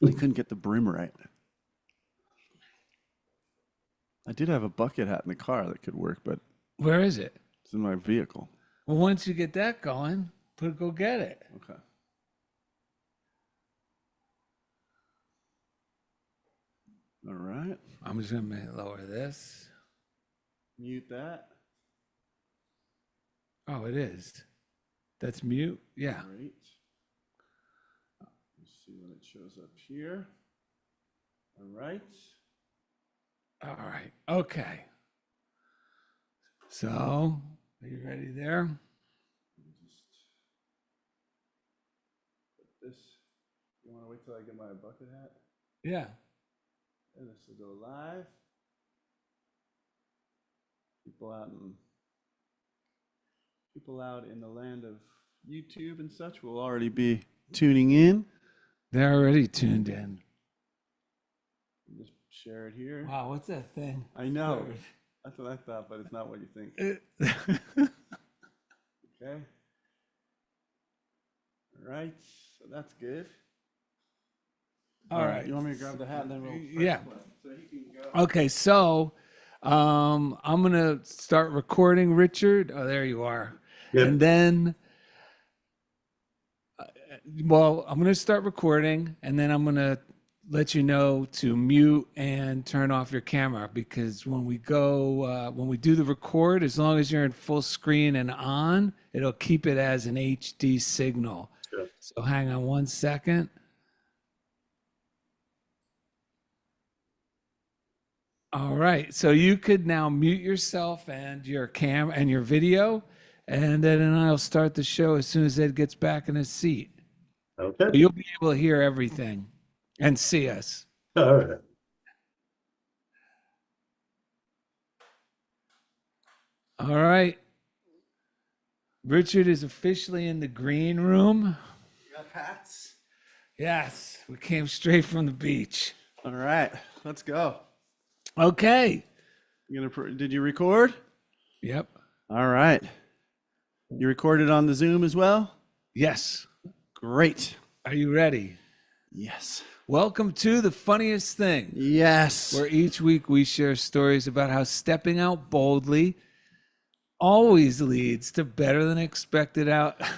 I couldn't get the brim right. I did have a bucket hat in the car that could work, but Where is it? it's in my vehicle. Well, once you get that going, go get it. Okay. All right. I'm just gonna lower this. Mute that. Oh, it is. That's mute. Yeah. Great. Let's see when it shows up here. All right. All right. Okay. So, are you ready there? Just put this. You want to wait till I get my bucket hat? Yeah. And this will go live. People out in the land of YouTube and such will already be tuning in. They're already tuned in. Just share it here. Wow, what's that thing? I know. That's what I thought, but it's not what you think. Okay. All right. So that's good. All right. You want me to grab the hat and then we'll Yeah. So he can go. Okay, so I'm gonna start recording, Richard. Oh, there you are. Yep. And then, well, I'm gonna start recording, and then I'm gonna let you know to mute and turn off your camera, because when we do the record, as long as you're in full screen and on, it'll keep it as an HD signal. Sure. So hang on 1 second. All right, so you could now mute yourself and your cam and your video, and then I'll start the show as soon as Ed gets back in his seat. Okay. You'll be able to hear everything and see us. All right. All right. Richard is officially in the green room. You got hats? Yes, we came straight from the beach. All right. Let's go. Okay. Did you record? Yep. All right. You recorded on the Zoom as well? Yes. Great. Are you ready? Yes. Welcome to The Funniest Thing, Yes. where each week we share stories about how stepping out boldly always leads to better than expected outcomes.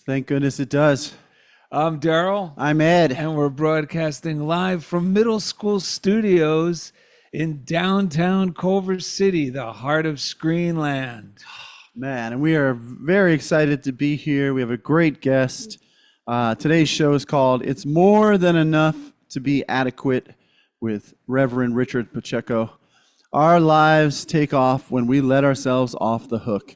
Thank goodness it does. I'm Darrell. I'm Ed. And we're broadcasting live from middle school studios in downtown Culver City, the heart of Screenland. Man, and we are very excited to be here. We have a great guest. Today's show is called It's More Than Enough to Be Adequate with Reverend Richard Pacheco. Our lives take off when we let ourselves off the hook.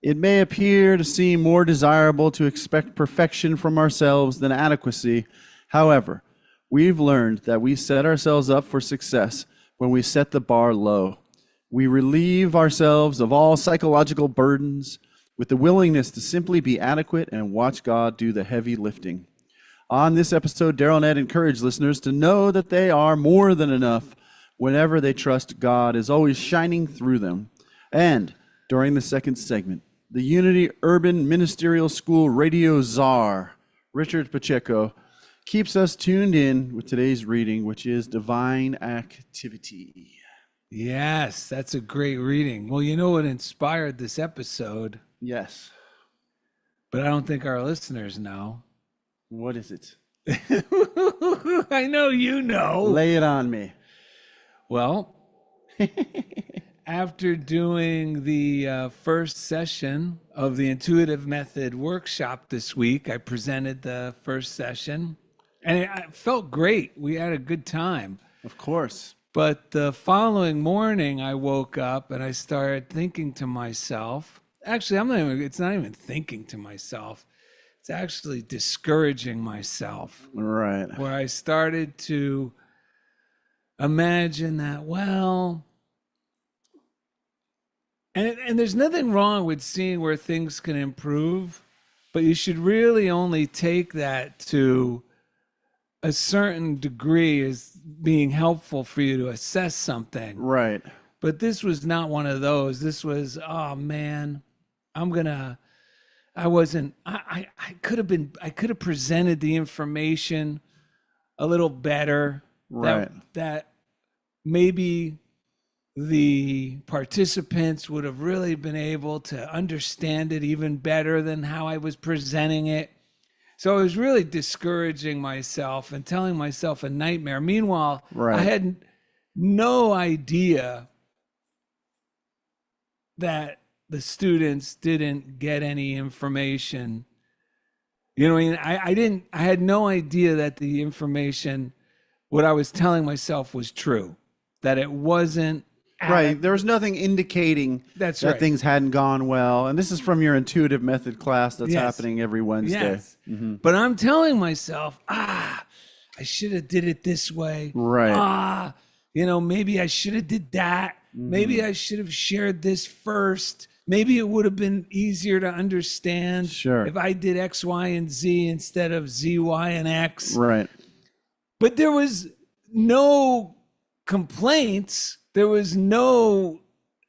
It may appear to seem more desirable to expect perfection from ourselves than adequacy. However, we've learned that we set ourselves up for success when we set the bar low. We relieve ourselves of all psychological burdens with the willingness to simply be adequate and watch God do the heavy lifting. On this episode, Darrell and Ed encourage listeners to know that they are more than enough whenever they trust God is always shining through them. And during the second segment, the Unity Urban Ministerial School radio czar, Richard Pacheco, keeps us tuned in with today's reading, which is Divine Activity. Yes, that's a great reading. Well, you know what inspired this episode, Yes. but I don't think our listeners know. What is it? I know you know. Lay it on me. Well, after doing the first session of the Intuitive Method workshop this week, I presented the first session, and it felt great. We had a good time. Of course. But the following morning, I woke up and I started thinking to myself, actually, it's not even thinking to myself. It's actually discouraging myself. Right. Where I started to imagine that, well, and there's nothing wrong with seeing where things can improve, but you should really only take that to a certain degree as being helpful for you to assess something. Right. But this was not one of those. This was, oh man, I'm gonna I wasn't, I could have presented the information a little better. Right. That maybe the participants would have really been able to understand it even better than how I was presenting it. So I was really discouraging myself and telling myself a nightmare. Meanwhile, Right. I had no idea that the students didn't get any information. You know what I mean? I had no idea that the information, what I was telling myself was true, that it wasn't. Right. There was nothing indicating That's that right. things hadn't gone well. And this is from your intuitive method class that's Yes. happening every Wednesday. Yes. But I'm telling myself, I should have did it this way. Right. Maybe I should have did that. Maybe I should have shared this first. Maybe it would have been easier to understand Sure. if I did X, Y, and Z instead of Z, Y, and X. Right. But there was no complaints. There was no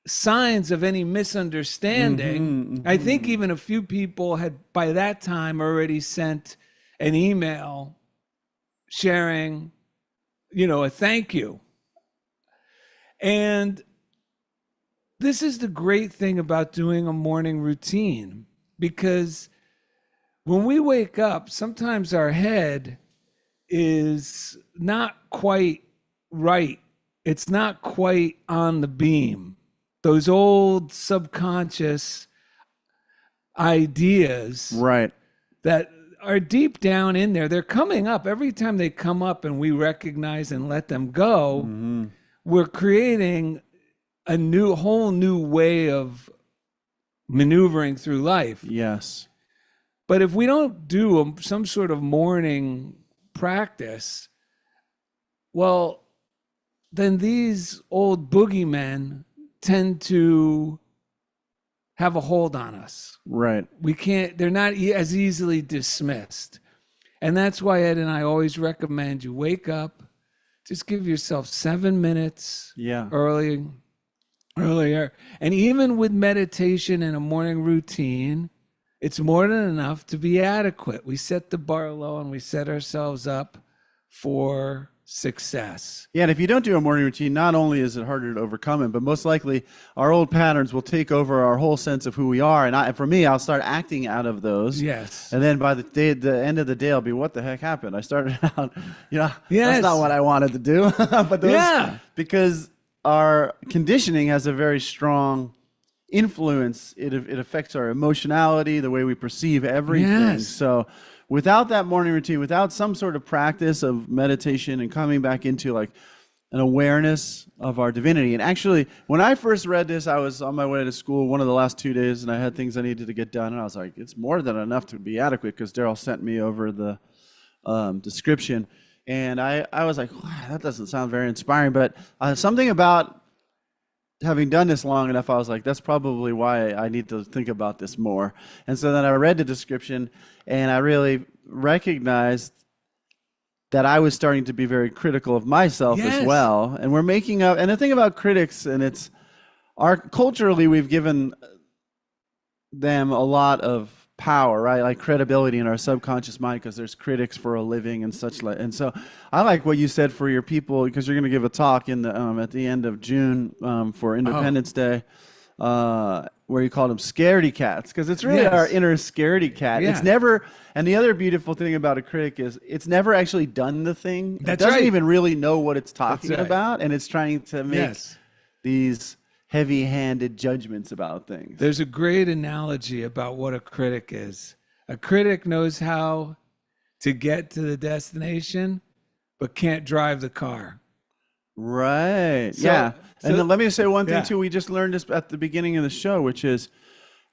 signs of any misunderstanding. I think even a few people had by that time already sent an email sharing, a thank you. And this is the great thing about doing a morning routine, because when we wake up, sometimes our head is not quite right. It's not quite on the beam. Those old subconscious ideas Right. that are deep down in there, they're coming up. Every time they come up and we recognize and let them go, we're creating a whole new way of maneuvering through life. Yes. But if we don't do some sort of morning practice, well, then these old boogeymen tend to have a hold on us. Right. They're not as easily dismissed. And that's why Ed and I always recommend you wake up, just give yourself 7 minutes Yeah. earlier. And even with meditation and a morning routine, it's more than enough to be adequate. We set the bar low and we set ourselves up for success. Yeah, and if you don't do a morning routine, not only is it harder to overcome it, but most likely our old patterns will take over our whole sense of who we are. And for me, I'll start acting out of those. Yes. And then by the end of the day, I'll be, what the heck happened? I started out, Yes. that's not what I wanted to do. But those, Yeah. because our conditioning has a very strong influence. It affects our emotionality, the way we perceive everything. Yes. So without that morning routine, without some sort of practice of meditation and coming back into like an awareness of our divinity. And actually, when I first read this, I was on my way to school one of the last 2 days, and I had things I needed to get done. And I was like, it's more than enough to be adequate, because Darrell sent me over the description. And I was like, wow, that doesn't sound very inspiring. But something about having done this long enough, I was like, that's probably why I need to think about this more. And so then I read the description, and I really recognized that I was starting to be very critical of myself Yes. as well. And we're making up, and the thing about critics, and it's culturally, we've given them a lot of power, right? Like credibility in our subconscious mind, because there's critics for a living and such like. And so I like what you said for your people, because you're going to give a talk in the at the end of June for Independence Day, where you called them scaredy cats, because it's really Yes. our inner scaredy cat. Yeah. It's never, and the other beautiful thing about a critic is it's never actually done the thing. That's it doesn't right. even really know what it's talking That's right. about, and it's trying to make Yes. these heavy-handed judgments about things. There's a great analogy about what a critic is. A critic knows how to get to the destination, but can't drive the car. Right. So- Yeah. so- And then let me say one thing Yeah. too. We just learned this at the beginning of the show, which is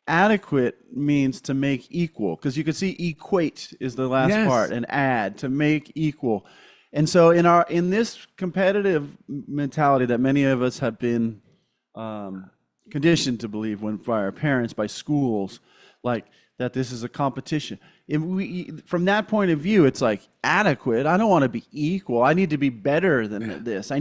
adequate means to make equal. Because you can see equate is the last Yes. part, and add, to make equal. And so in this competitive mentality that many of us have been conditioned to believe, by our parents, by schools, like that this is a competition. From that point of view, it's like adequate. I don't want to be equal. I need to be better than this.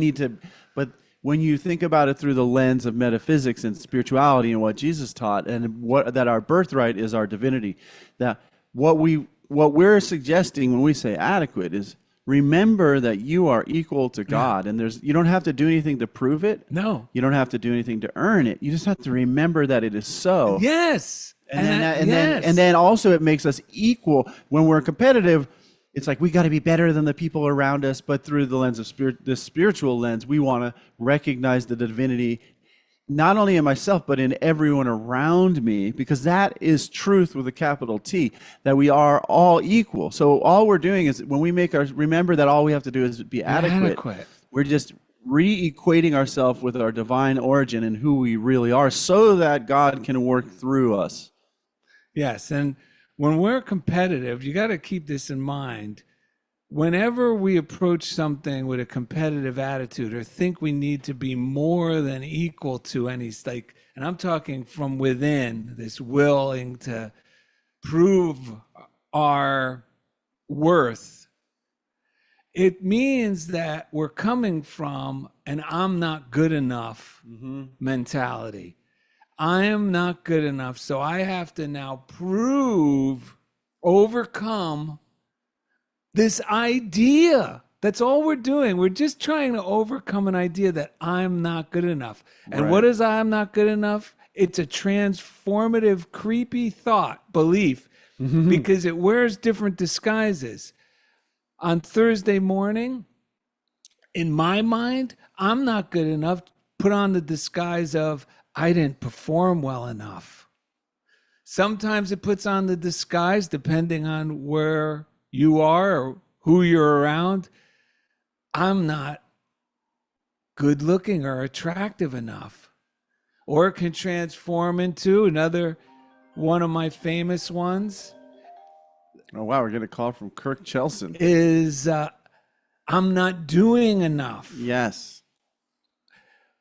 But when you think about it through the lens of metaphysics and spirituality and what Jesus taught, and that our birthright is our divinity, that what we're suggesting when we say adequate is remember that you are equal to God, and you don't have to do anything to prove it. No. You don't have to do anything to earn it. You just have to remember that it is so. Yes. And then also it makes us equal. When we're competitive, it's like we got to be better than the people around us, but through the lens of the spiritual lens, we want to recognize the divinity not only in myself, but in everyone around me, because that is truth with a capital T, that we are all equal. So all we're doing is when we remember that all we have to do is be adequate. We're just re-equating ourselves with our divine origin and who we really are so that God can work through us. Yes, and when we're competitive, you got to keep this in mind. Whenever we approach something with a competitive attitude or think we need to be more than equal to and I'm talking from within, this willing to prove our worth, it means that we're coming from an I'm not good enough mentality. I am not good enough, so I have to now overcome this idea. That's all we're doing. We're just trying to overcome an idea that I'm not good enough. And what is I'm not good enough? It's a transformative, creepy belief, because it wears different disguises. On Thursday morning, in my mind, I'm not good enough. Put on the disguise of I didn't perform well enough. Sometimes it puts on the disguise, depending on where you are or who you're around, I'm not good looking or attractive enough. Or it can transform into another one of my famous ones. Oh, wow, we're getting a call from Kirk Chelson. Is I'm not doing enough. Yes.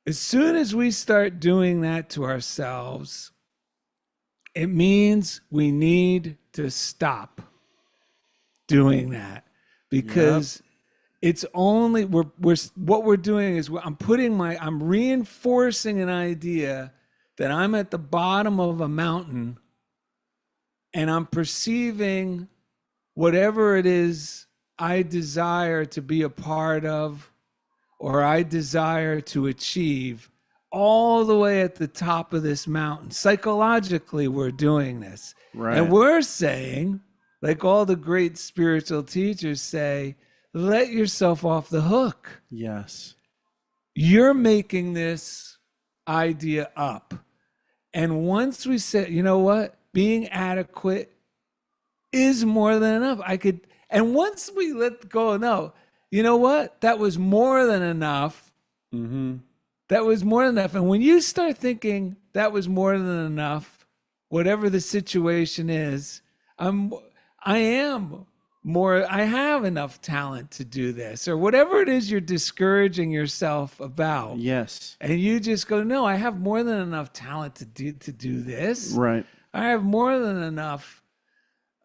As soon as we start doing that to ourselves, it means we need to stop doing that, because it's only what we're doing is I'm reinforcing an idea that I'm at the bottom of a mountain and I'm perceiving whatever it is I desire to be a part of or I desire to achieve all the way at the top of this mountain. Psychologically, we're doing this. Right. And we're saying, like all the great spiritual teachers say, let yourself off the hook. Yes. You're making this idea up. And once we say, you know what? Being adequate is more than enough. And once we let go, no, you know what? That was more than enough. That was more than enough. And when you start thinking that was more than enough, whatever the situation is, I have enough talent to do this, or whatever it is you're discouraging yourself about. Yes. And you just go, no, I have more than enough talent to do this. Right. I have more than enough.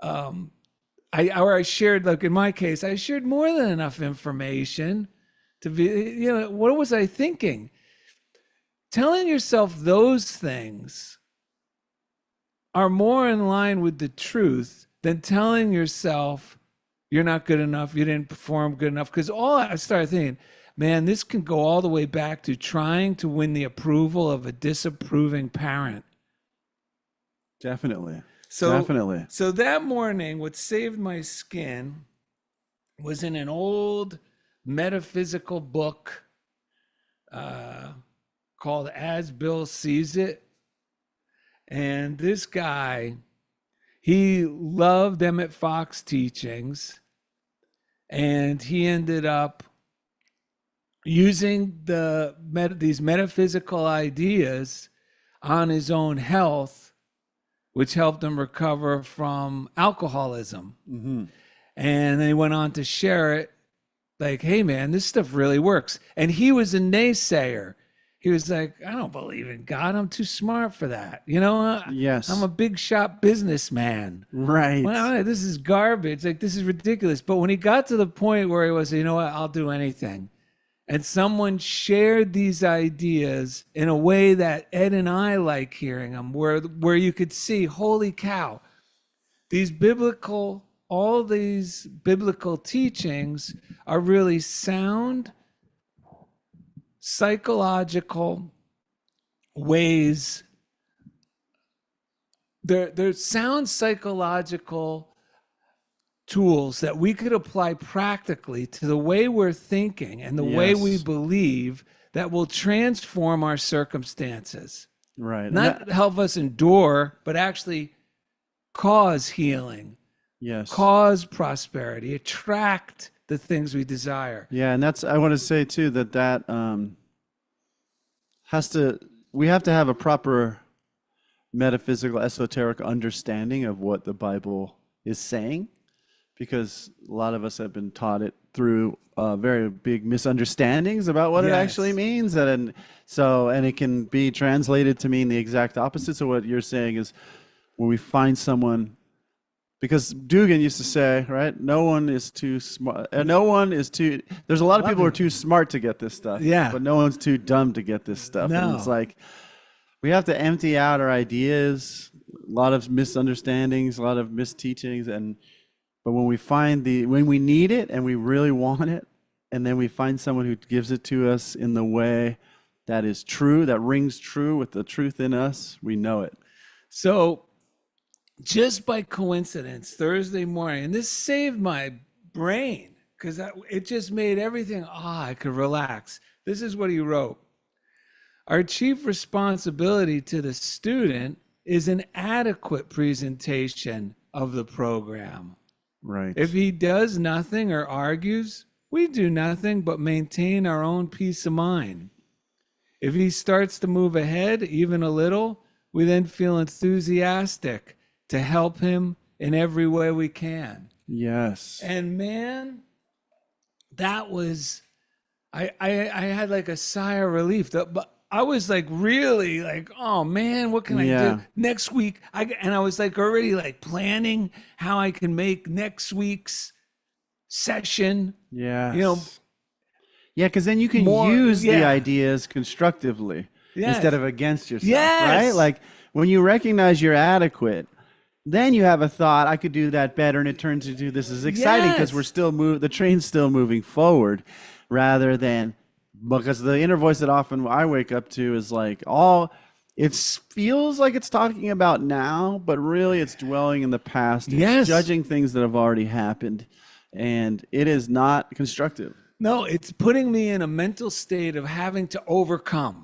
I shared, like in my case, I shared more than enough information to be, what was I thinking? Telling yourself those things are more in line with the truth than telling yourself you're not good enough, you didn't perform good enough. Because I started thinking, man, this can go all the way back to trying to win the approval of a disapproving parent. Definitely. So that morning, what saved my skin was in an old metaphysical book called As Bill Sees It. And this guy, he loved Emmett Fox teachings, and he ended up using these metaphysical ideas on his own health, which helped him recover from alcoholism. And they went on to share it like, hey, man, this stuff really works. And he was a naysayer. He was like, I don't believe in God. I'm too smart for that. Yes. I'm a big shop businessman. Right. Well, this is garbage. Like, this is ridiculous. But when he got to the point where he was, you know what, I'll do anything. and someone shared these ideas in a way that Ed and I like hearing them, where you could see, holy cow, all these biblical teachings are really sound psychological ways. They're sound psychological tools that we could apply practically to the way we're thinking and the way we believe that will transform our circumstances. Right. Not help us endure, but actually cause healing, yes, cause prosperity, attract the things we desire. Yeah, and I want to say too that we have to have a proper metaphysical, esoteric understanding of what the Bible is saying, because a lot of us have been taught it through very big misunderstandings about what it actually means, and it can be translated to mean the exact opposite. So what you're saying is, when we find someone, because Dugan used to say, right, no one is too smart. There's a lot of people who are too smart to get this stuff. Yeah. But no one's too dumb to get this stuff. No. And it's like, we have to empty out our ideas, a lot of misunderstandings, a lot of misteachings, but when we need it and we really want it, and then we find someone who gives it to us in the way that is true, that rings true with the truth in us, we know it. So just by coincidence, Thursday morning, and this saved my brain because it just made everything, I could relax. This is what he wrote. Our chief responsibility to the student is an adequate presentation of the program. Right. If he does nothing or argues, we do nothing but maintain our own peace of mind. If he starts to move ahead even a little, we then feel enthusiastic to help him in every way we can. Yes. And man, that was, I had like a sigh of relief. But I was like really like, oh man, what can I do next week? And I was like already like planning how I can make next week's session. Yeah. Yeah, because then you can use the ideas constructively instead of against yourself, right? Like when you recognize you're adequate, then you have a thought, I could do that better, and it turns into this is exciting because we're still the train's still moving forward, rather than, because the inner voice that often I wake up to is like it feels like it's talking about now, but really it's dwelling in the past. It's judging things that have already happened, and it is not constructive. No, it's putting me in a mental state of having to overcome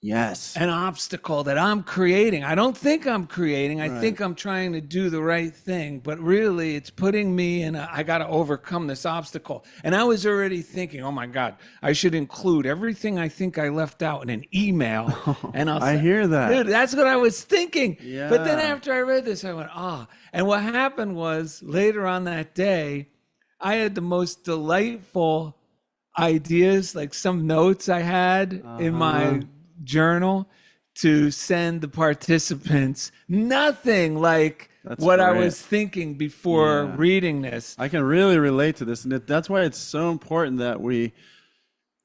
an obstacle that I'm creating. I don't think I'm creating. I think I'm trying to do the right thing, but really it's putting me in I got to overcome this obstacle. And I was already thinking, oh my God, I should include everything I think I left out in an email. And I hear that. Dude, that's what I was thinking. Yeah. But then after I read this, I went, And what happened was later on that day, I had the most delightful ideas, like some notes I had in my journal to send the participants. Nothing like what I was thinking before reading this. I can really relate to this, and that's why it's so important that we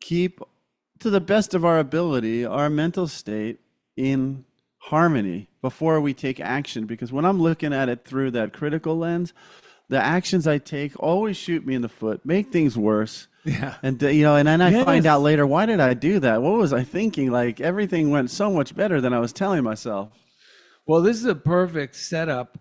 keep, to the best of our ability, our mental state in harmony before we take action. Because when I'm looking at it through that critical lens, the actions I take always shoot me in the foot, make things worse. Yeah. And and then I find out later, why did I do that? What was I thinking? Like, everything went so much better than I was telling myself. Well, this is a perfect setup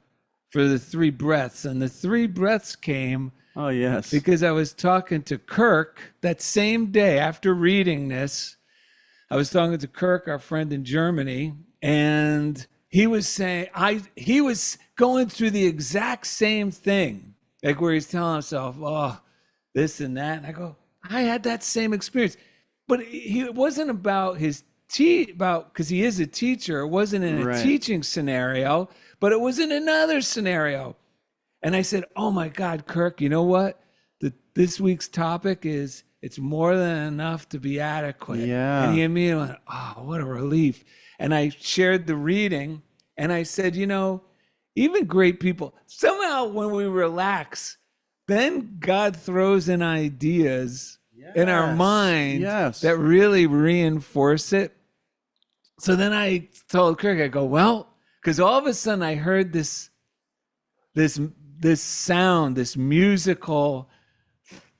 for the 3 breaths. And the 3 breaths came because I was talking to Kirk that same day after reading this. I was talking to Kirk, our friend in Germany, and he was saying, he was going through the exact same thing, like where he's telling himself, this and that. And I go, I had that same experience. But it wasn't about because he is a teacher. It wasn't in a teaching scenario, but it was in another scenario. And I said, oh my God, Kirk, you know what? This week's topic is, it's more than enough to be adequate. Yeah. And he immediately went, what a relief. And I shared the reading, and I said, even great people, somehow when we relax, then God throws in ideas in our mind Yes. that really reinforce it. So then I told Kirk, I go, well, because all of a sudden I heard this sound, this musical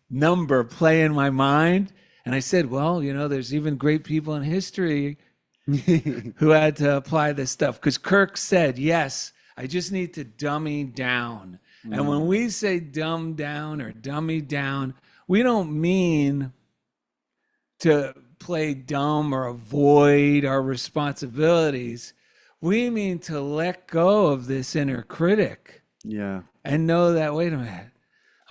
number play in my mind. And I said, well, there's even great people in history who had to apply this stuff. Because Kirk said, yes, I just need to dummy down. And when we say dumb down or dummy down, we don't mean to play dumb or avoid our responsibilities. We mean to let go of this inner critic. Yeah. And know that, wait a minute.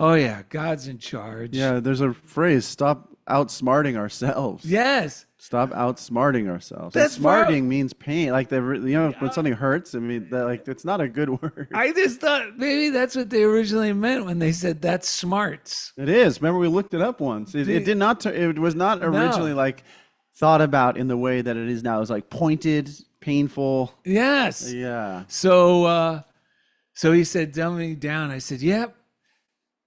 Oh, yeah, God's in charge. Yeah, there's a phrase, stop outsmarting ourselves. Yes. Stop outsmarting ourselves. That's smarting means pain. Like when something hurts, I mean, it's not a good word. I just thought maybe that's what they originally meant when they said that's smarts. It is. Remember, we looked it up once. It did not. It was not originally like thought about in the way that it is now. It was like pointed, painful. Yes. Yeah. So he said, dumb me down. I said, yep.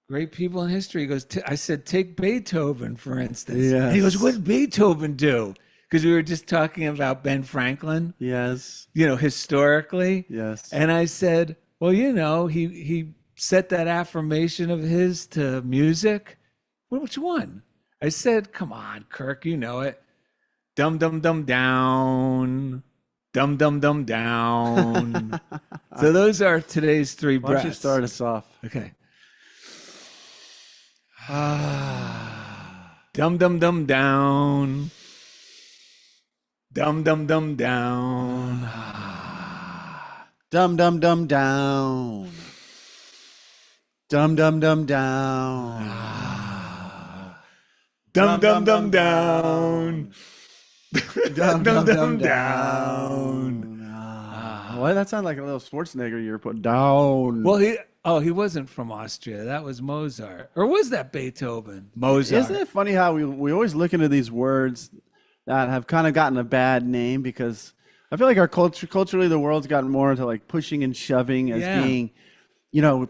Great people in history. He goes, I said, take Beethoven, for instance. Yes. And he goes, what did Beethoven do? Because we were just talking about Ben Franklin. Yes. Historically. Yes. And I said, well, he set that affirmation of his to music. Well, which one? I said, come on, Kirk, you know it. Dum, dum, dum, down. Dum, dum, dum, down. So those are today's three Why breaths. don't you start us off? Okay. Dum, dum, dum, down. Dum, dum, dum, down. Dum dum dum down. Dum dum dum down. Dum, dum, dum, down. Dum Dum, dum, down. Why that sound like a little Schwarzenegger you were putting down? Well, he wasn't from Austria. That was Mozart. Or was that Beethoven? Mozart. Isn't it funny how we always look into these words that have kind of gotten a bad name, because I feel like our culturally the world's gotten more into like pushing and shoving as being,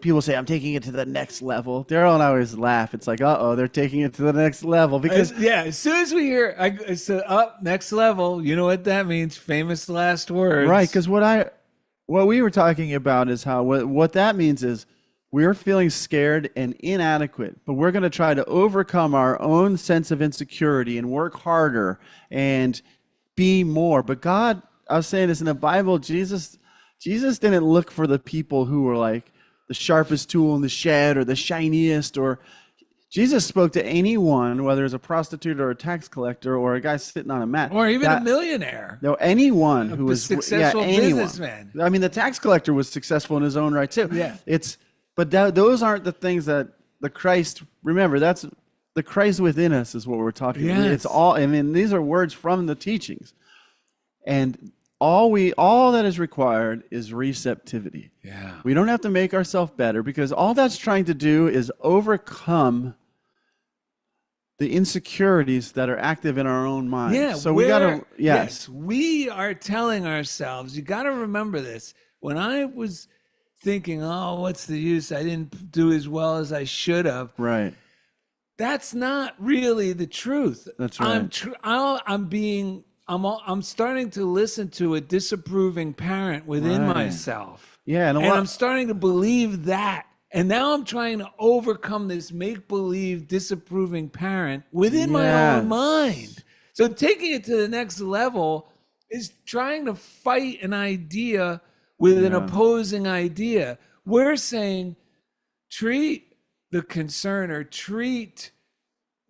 people say I'm taking it to the next level. Darrell and I always laugh. It's like, they're taking it to the next level, because as soon as we hear up next level, you know what that means? Famous last words. right, because what we were talking about is how what that means is we're feeling scared and inadequate, but we're going to try to overcome our own sense of insecurity and work harder and be more. But God, I was saying this in the Bible, Jesus didn't look for the people who were like the sharpest tool in the shed or the shiniest, or Jesus spoke to anyone, whether it's a prostitute or a tax collector or a guy sitting on a mat. Or even a millionaire. No, anyone who was successful businessman. I mean, the tax collector was successful in his own right too. Yeah. Those aren't the things that the Christ, remember, that's the Christ within us is what we're talking about. Yes. It's all, I mean, these are words from the teachings. And all that is required is receptivity. Yeah. We don't have to make ourselves better, because all that's trying to do is overcome the insecurities that are active in our own minds. Yeah. So we got to, yes, we are telling ourselves, you got to remember this. When I was thinking, what's the use? I didn't do as well as I should have. Right. That's not really the truth. That's right. I'm starting to listen to a disapproving parent within Right. myself. Yeah. And I'm starting to believe that. And now I'm trying to overcome this make-believe disapproving parent within my own mind. So taking it to the next level is trying to fight an idea with an opposing idea. We're saying treat the concern or treat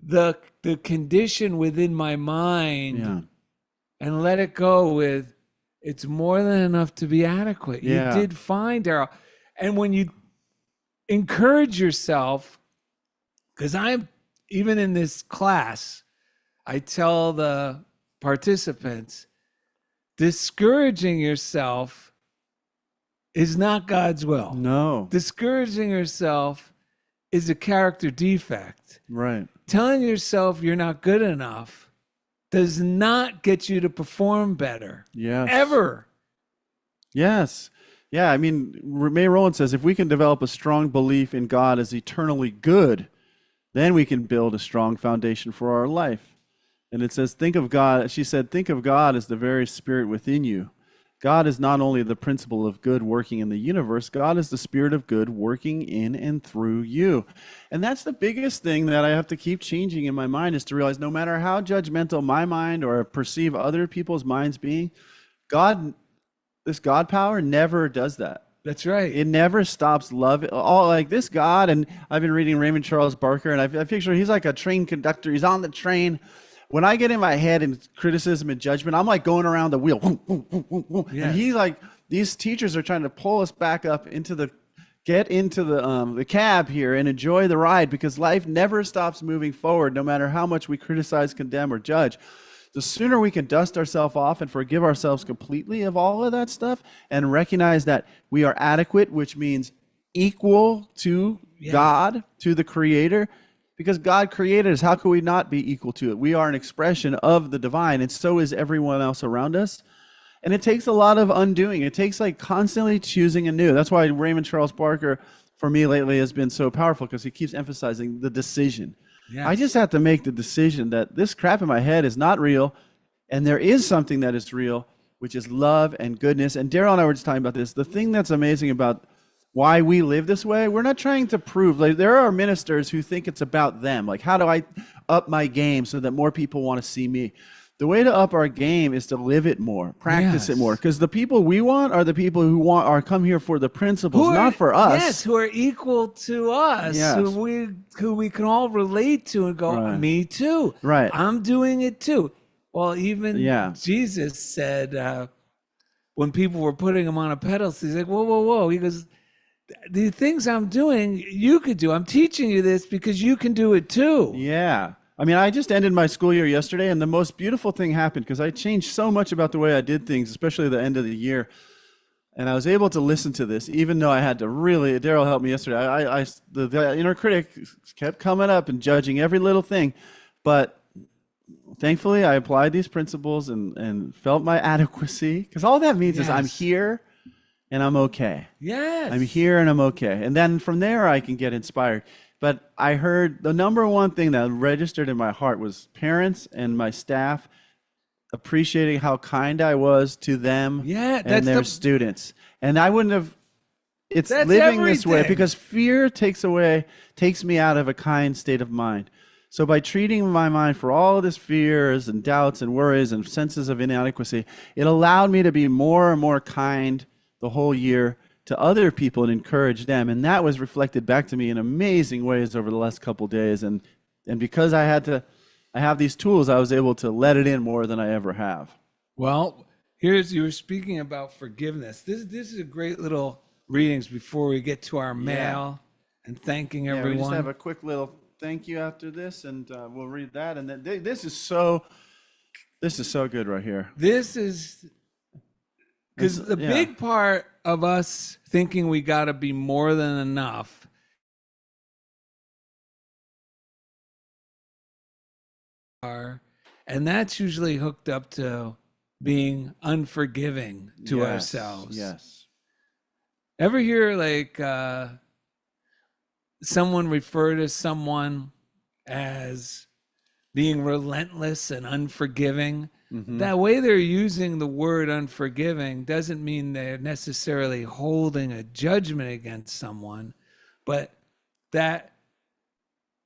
the condition within my mind and let it go with, it's more than enough to be adequate. Yeah. You did fine, Darrell. And when you encourage yourself, because I'm even in this class, I tell the participants, discouraging yourself is not God's will. No. Discouraging yourself is a character defect. Right. Telling yourself you're not good enough does not get you to perform better. Yes. Ever. Yes. Yeah, I mean, May Rowland says, if we can develop a strong belief in God as eternally good, then we can build a strong foundation for our life. And it says, think of God, she said, think of God as the very spirit within you. God is not only the principle of good working in the universe, God is the spirit of good working in and through you. And that's the biggest thing that I have to keep changing in my mind, is to realize no matter how judgmental my mind or perceive other people's minds being, God, this God power never does that. That's right. It never stops love. All like this God, and I've been reading Raymond Charles Barker, and I picture he's like a train conductor. He's on the train. When I get in my head and criticism and judgment, I'm like going around the wheel. Yes. And he like, these teachers are trying to pull us back up into get into the cab here and enjoy the ride, because life never stops moving forward, no matter how much we criticize, condemn, or judge. The sooner we can dust ourselves off and forgive ourselves completely of all of that stuff and recognize that we are adequate, which means equal to God, to the Creator, because God created us. How could we not be equal to it? We are an expression of the divine, and so is everyone else around us. And it takes a lot of undoing. It takes like constantly choosing anew. That's why Raymond Charles Barker, for me lately, has been so powerful, because he keeps emphasizing the decision. Yes. I just have to make the decision that this crap in my head is not real, and there is something that is real, which is love and goodness. And Darrell and I were just talking about this. The thing that's amazing about why we live this way, we're not trying to prove. Like, there are ministers who think it's about them. Like, how do I up my game so that more people want to see me? The way to up our game is to live it more, practice it more. Because the people we want are the people who come here for the principles, not for us. Yes, who are equal to us, who we can all relate to and go, me too. Right. I'm doing it too. Well, even Jesus said, when people were putting him on a pedestal, he's like, whoa, whoa, whoa. He goes, the things I'm doing, you could do. I'm teaching you this because you can do it too. Yeah. I mean, I just ended my school year yesterday, and the most beautiful thing happened, because I changed so much about the way I did things, especially at the end of the year. And I was able to listen to this, even though I had to really, Darrell helped me yesterday. The inner critic kept coming up and judging every little thing. But thankfully, I applied these principles and felt my adequacy, because all that means is I'm here and I'm okay. Yes. I'm here and I'm okay. And then from there, I can get inspired. But I heard the number one thing that registered in my heart was parents and my staff appreciating how kind I was to them and their students. And I wouldn't have, it's living this way, because fear takes me out of a kind state of mind. So by treating my mind for all of this fears and doubts and worries and senses of inadequacy, it allowed me to be more and more kind the whole year to other people and encourage them. And that was reflected back to me in amazing ways over the last couple of days. And because I have these tools, I was able to let it in more than I ever have. Well, you were speaking about forgiveness. This is a great little readings before we get to our mail and thanking everyone. We just have a quick little thank you after this, and we'll read that. And then this is so good right here. This is because the big part of us thinking we got to be more than enough and that's usually hooked up to being unforgiving to ourselves. Yes. Ever hear like someone refer to someone as being relentless and unforgiving? Mm-hmm. That way they're using the word unforgiving doesn't mean they're necessarily holding a judgment against someone, but that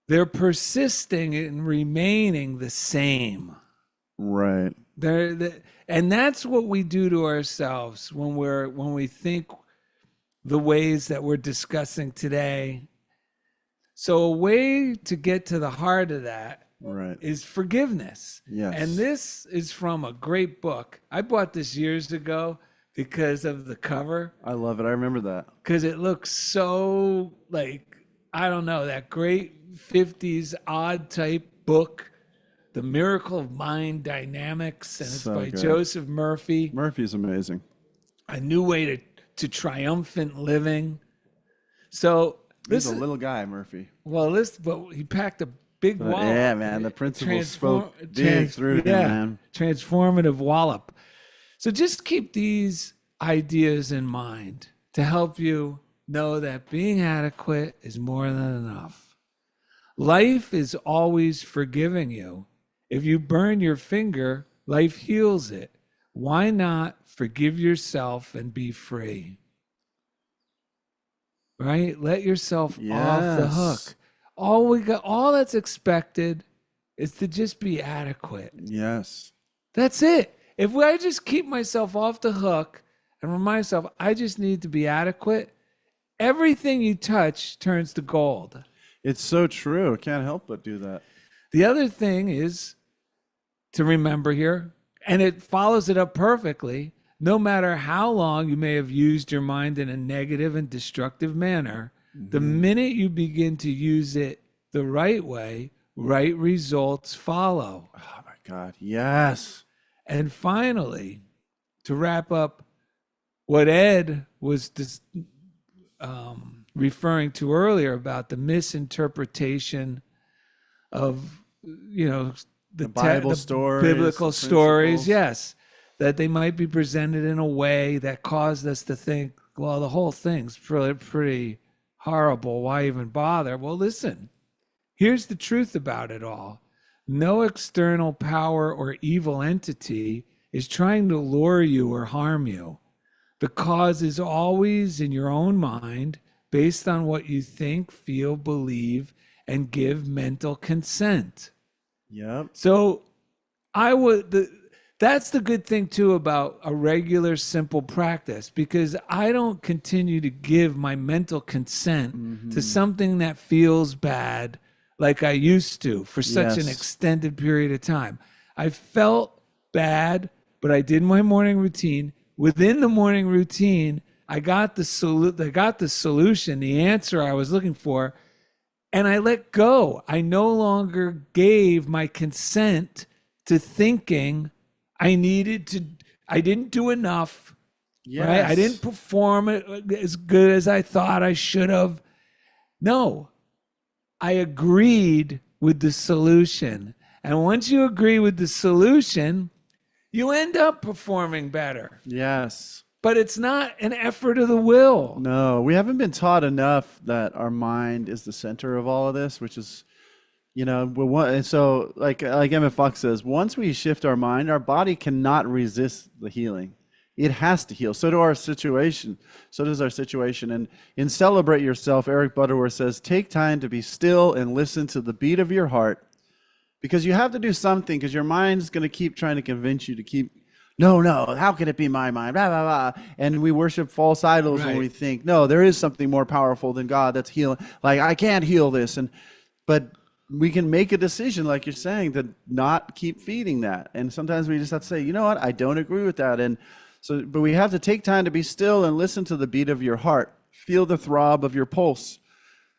they're persisting in remaining the same. Right. And that's what we do to ourselves when we think the ways that we're discussing today. So a way to get to the heart of that is forgiveness. Yes. And this is from a great book. I bought this years ago because of the cover. I love it. I remember that. Because it looks so like, I don't know, that great 50s odd type book, The Miracle of Mind Dynamics, and it's by Joseph Murphy. Murphy's amazing. A New Way to Triumphant Living. So he's a little guy, Murphy. Well, but he packed a big wallop. Yeah, man, the principles spoke big through him, man. Transformative wallop. So just keep these ideas in mind to help you know that being adequate is more than enough. Life is always forgiving you. If you burn your finger, life heals it. Why not forgive yourself and be free? Right? Let yourself off the hook. Yes. All that's expected is to just be adequate. Yes. That's it. If I just keep myself off the hook and remind myself I just need to be adequate, everything you touch turns to gold. It's so true. Can't help but do that. The other thing is to remember here, and it follows it up perfectly, no matter how long you may have used your mind in a negative and destructive manner, the minute you begin to use it the right way, right results follow. Oh my God. Yes. And finally, to wrap up what Ed was referring to earlier about the misinterpretation of, the Bible stories, biblical the stories, principles. yes, that they might be presented in a way that caused us to think, well, the whole thing's pretty horrible. Why even bother? Well, listen, here's the truth about it all. No external power or evil entity is trying to lure you or harm you. The cause is always in your own mind, based on what you think, feel, believe, and give mental consent. Yep. So that's the good thing too about a regular simple practice, because I don't continue to give my mental consent to something that feels bad like I used to for such an Yes. extended period of time. I felt bad, but I did my morning routine. Within the morning routine, I got the solution, the answer I was looking for, and I let go. I no longer gave my consent to thinking I didn't do enough, Yes. right? I didn't perform it as good as I thought I should have. No, I agreed with the solution. And once you agree with the solution, you end up performing better. Yes. But it's not an effort of the will. No, we haven't been taught enough that our mind is the center of all of this, which is, and so like Emmett Fox says, once we shift our mind, our body cannot resist the healing. It has to heal. So does our situation. And in Celebrate Yourself, Eric Butterworth says, take time to be still and listen to the beat of your heart, because you have to do something, because your mind is going to keep trying to convince you to keep, no, how can it be my mind? Blah, blah, blah. And we worship false idols when we think, no, there is something more powerful than God that's healing. Like, I can't heal this. But we can make a decision, like you're saying, to not keep feeding that. And sometimes we just have to say, you know what, I don't agree with that. But we have to take time to be still and listen to the beat of your heart. Feel the throb of your pulse.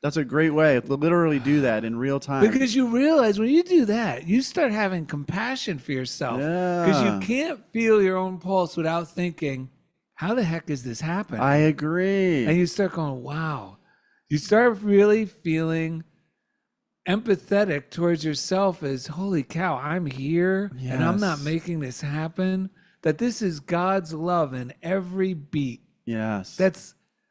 That's a great way to literally do that in real time. Because you realize when you do that, you start having compassion for yourself. Because you can't feel your own pulse without thinking, how the heck is this happening? I agree. And you start going, wow. You start really feeling empathetic towards yourself as, holy cow, I'm here and I'm not making this happen. That this is God's love in every beat. Yes.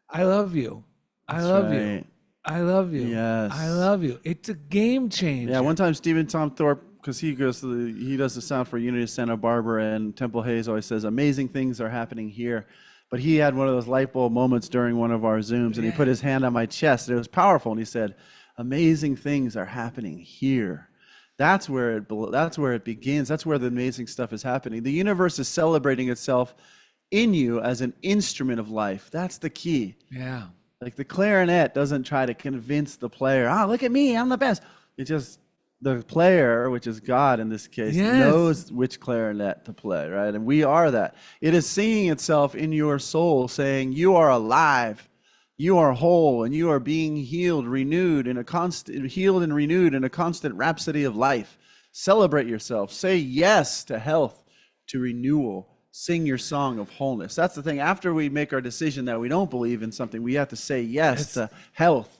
I love you. I love you. I love you. Yes. I love you. It's a game changer. Yeah, one time Stephen Tom Thorpe, because he does the sound for Unity of Santa Barbara, and Temple Hayes always says, amazing things are happening here. But he had one of those light bulb moments during one of our Zooms, and he put his hand on my chest, and it was powerful, and he said, amazing things are happening here. That's where it begins. That's where the amazing stuff is happening. The universe is celebrating itself in you as an instrument of life. That's the key. Yeah. Like the clarinet doesn't try to convince the player, look at me, I'm the best. It's just the player, which is God in this case, knows which clarinet to play, right? And we are that. It is singing itself in your soul, saying, you are alive, you are whole, and you are being healed and renewed in a constant rhapsody of life. Celebrate yourself. Say yes to health, to renewal. Sing your song of wholeness. That's the thing. After we make our decision that we don't believe in something, we have to say yes to health,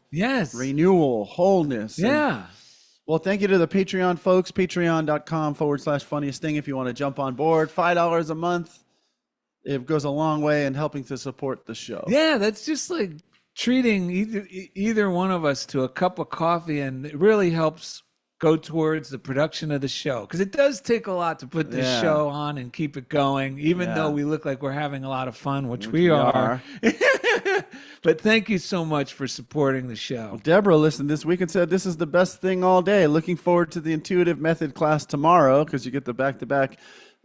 renewal, wholeness. Yeah. Well, thank you to the Patreon folks, patreon.com/funniest thing if you want to jump on board. $5 a month. It goes a long way in helping to support the show. Yeah, that's just like treating either one of us to a cup of coffee, and it really helps go towards the production of the show, because it does take a lot to put this Yeah. show on and keep it going, even Yeah. though we look like we're having a lot of fun, which Which we we are. But thank you so much for supporting the show. Deborah listened this week and said, "This is the best thing all day. Looking forward to the intuitive method class tomorrow," because you get the back-to-back.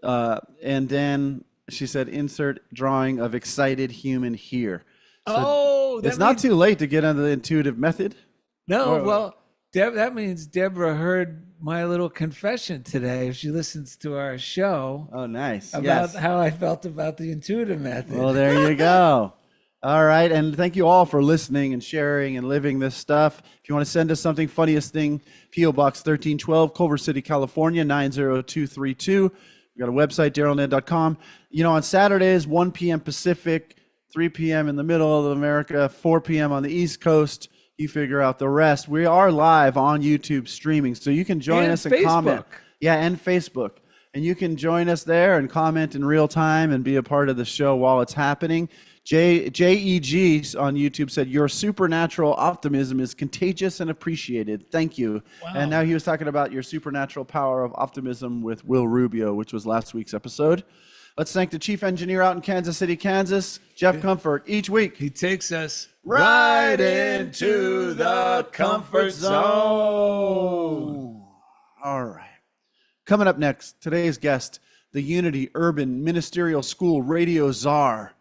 And then she said, "Insert drawing of excited human here." So it's not too late to get on the intuitive method. No, well, that means Deborah heard my little confession today. If she listens to our show, Oh, nice. about how I felt about the intuitive method. Well, there you go. All right. And thank you all for listening and sharing and living this stuff. If you want to send us something, funniest thing, P.O. Box 1312, Culver City, California, 90232. We've got a website, darrellanded.com. You know, on Saturdays, 1 p.m. Pacific, 3 p.m. in the middle of America, 4 p.m. on the East Coast. You figure out the rest. We are live on YouTube streaming, so you can join us and Facebook. comment. Yeah, and Facebook. And you can join us there and comment in real time and be a part of the show while it's happening. JEG on YouTube said, "Your supernatural optimism is contagious and appreciated. Thank you." Wow. And now he was talking about your supernatural power of optimism with Will Rubio, which was last week's episode. Let's thank the chief engineer out in Kansas City, Kansas, Jeff Comfort. Each week, He takes us right into the comfort zone. All right. Coming up next, today's guest, the Unity Urban Ministerial School Radio Czar,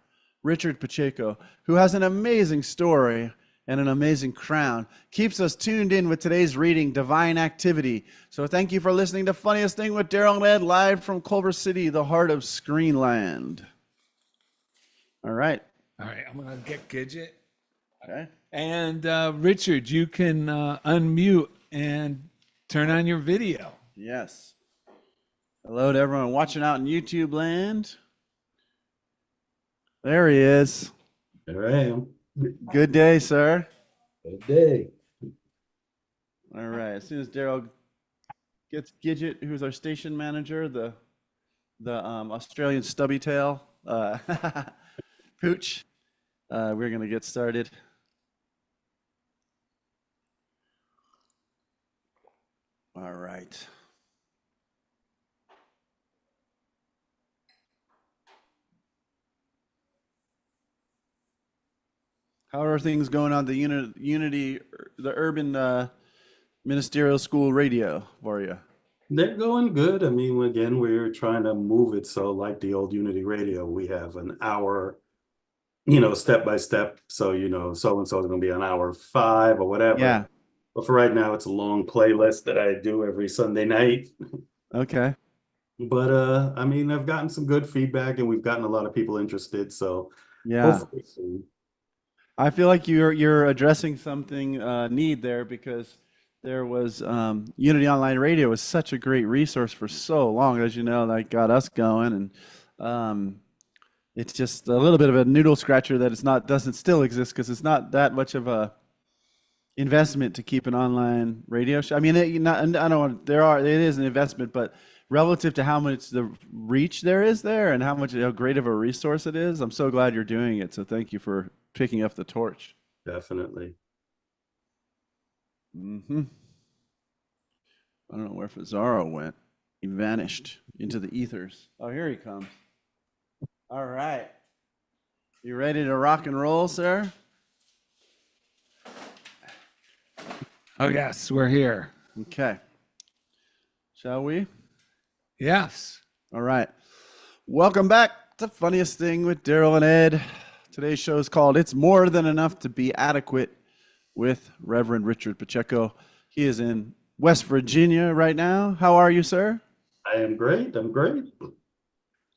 Richard Pacheco, who has an amazing story and an amazing crown, keeps us tuned in with today's reading, Divine Activity. So thank you for listening to Funniest Thing with Darrell and Ed, live from Culver City, the heart of Screenland. All right. All right, I'm going to get Gidget. Okay. And Richard, you can unmute and turn on your video. Yes. Hello to everyone watching out in YouTube land. There he is. There I am. Good day, sir. Good day. All right. As soon as Darrell gets Gidget, who's our station manager, the Australian stubby tail, Pooch, we're gonna get started. All right. How are things going on the Unity, the Urban Ministerial School Radio for you? They're going good. I mean, again, we're trying to move it so like the old Unity Radio, we have an hour, step by step. So, so-and-so is going to be on hour 5 or whatever. Yeah. But for right now, it's a long playlist that I do every Sunday night. Okay. But, I mean, I've gotten some good feedback and we've gotten a lot of people interested. So Yeah. hopefully soon. I feel like you're addressing something need there, because there was Unity Online Radio was such a great resource for so long, as you know, that got us going, and it's just a little bit of a noodle scratcher that doesn't still exist, because it's not that much of a investment to keep an online radio show. I mean, it is an investment, but relative to how much the reach there is there and how great of a resource it is, I'm so glad you're doing it. So thank you for picking up the torch. Definitely. I don't know where Fazaro went. He vanished into the ethers. Oh, here he comes. All right. You ready to rock and roll, sir? Oh, yes, we're here. Okay. Shall we? Yes. All right. Welcome back to Funniest Thing with Darrell and Ed. Today's show is called It's More Than Enough to Be Adequate with Reverend Richard Pacheco. He is in West Virginia right now. How are you, sir? I am great. I'm great.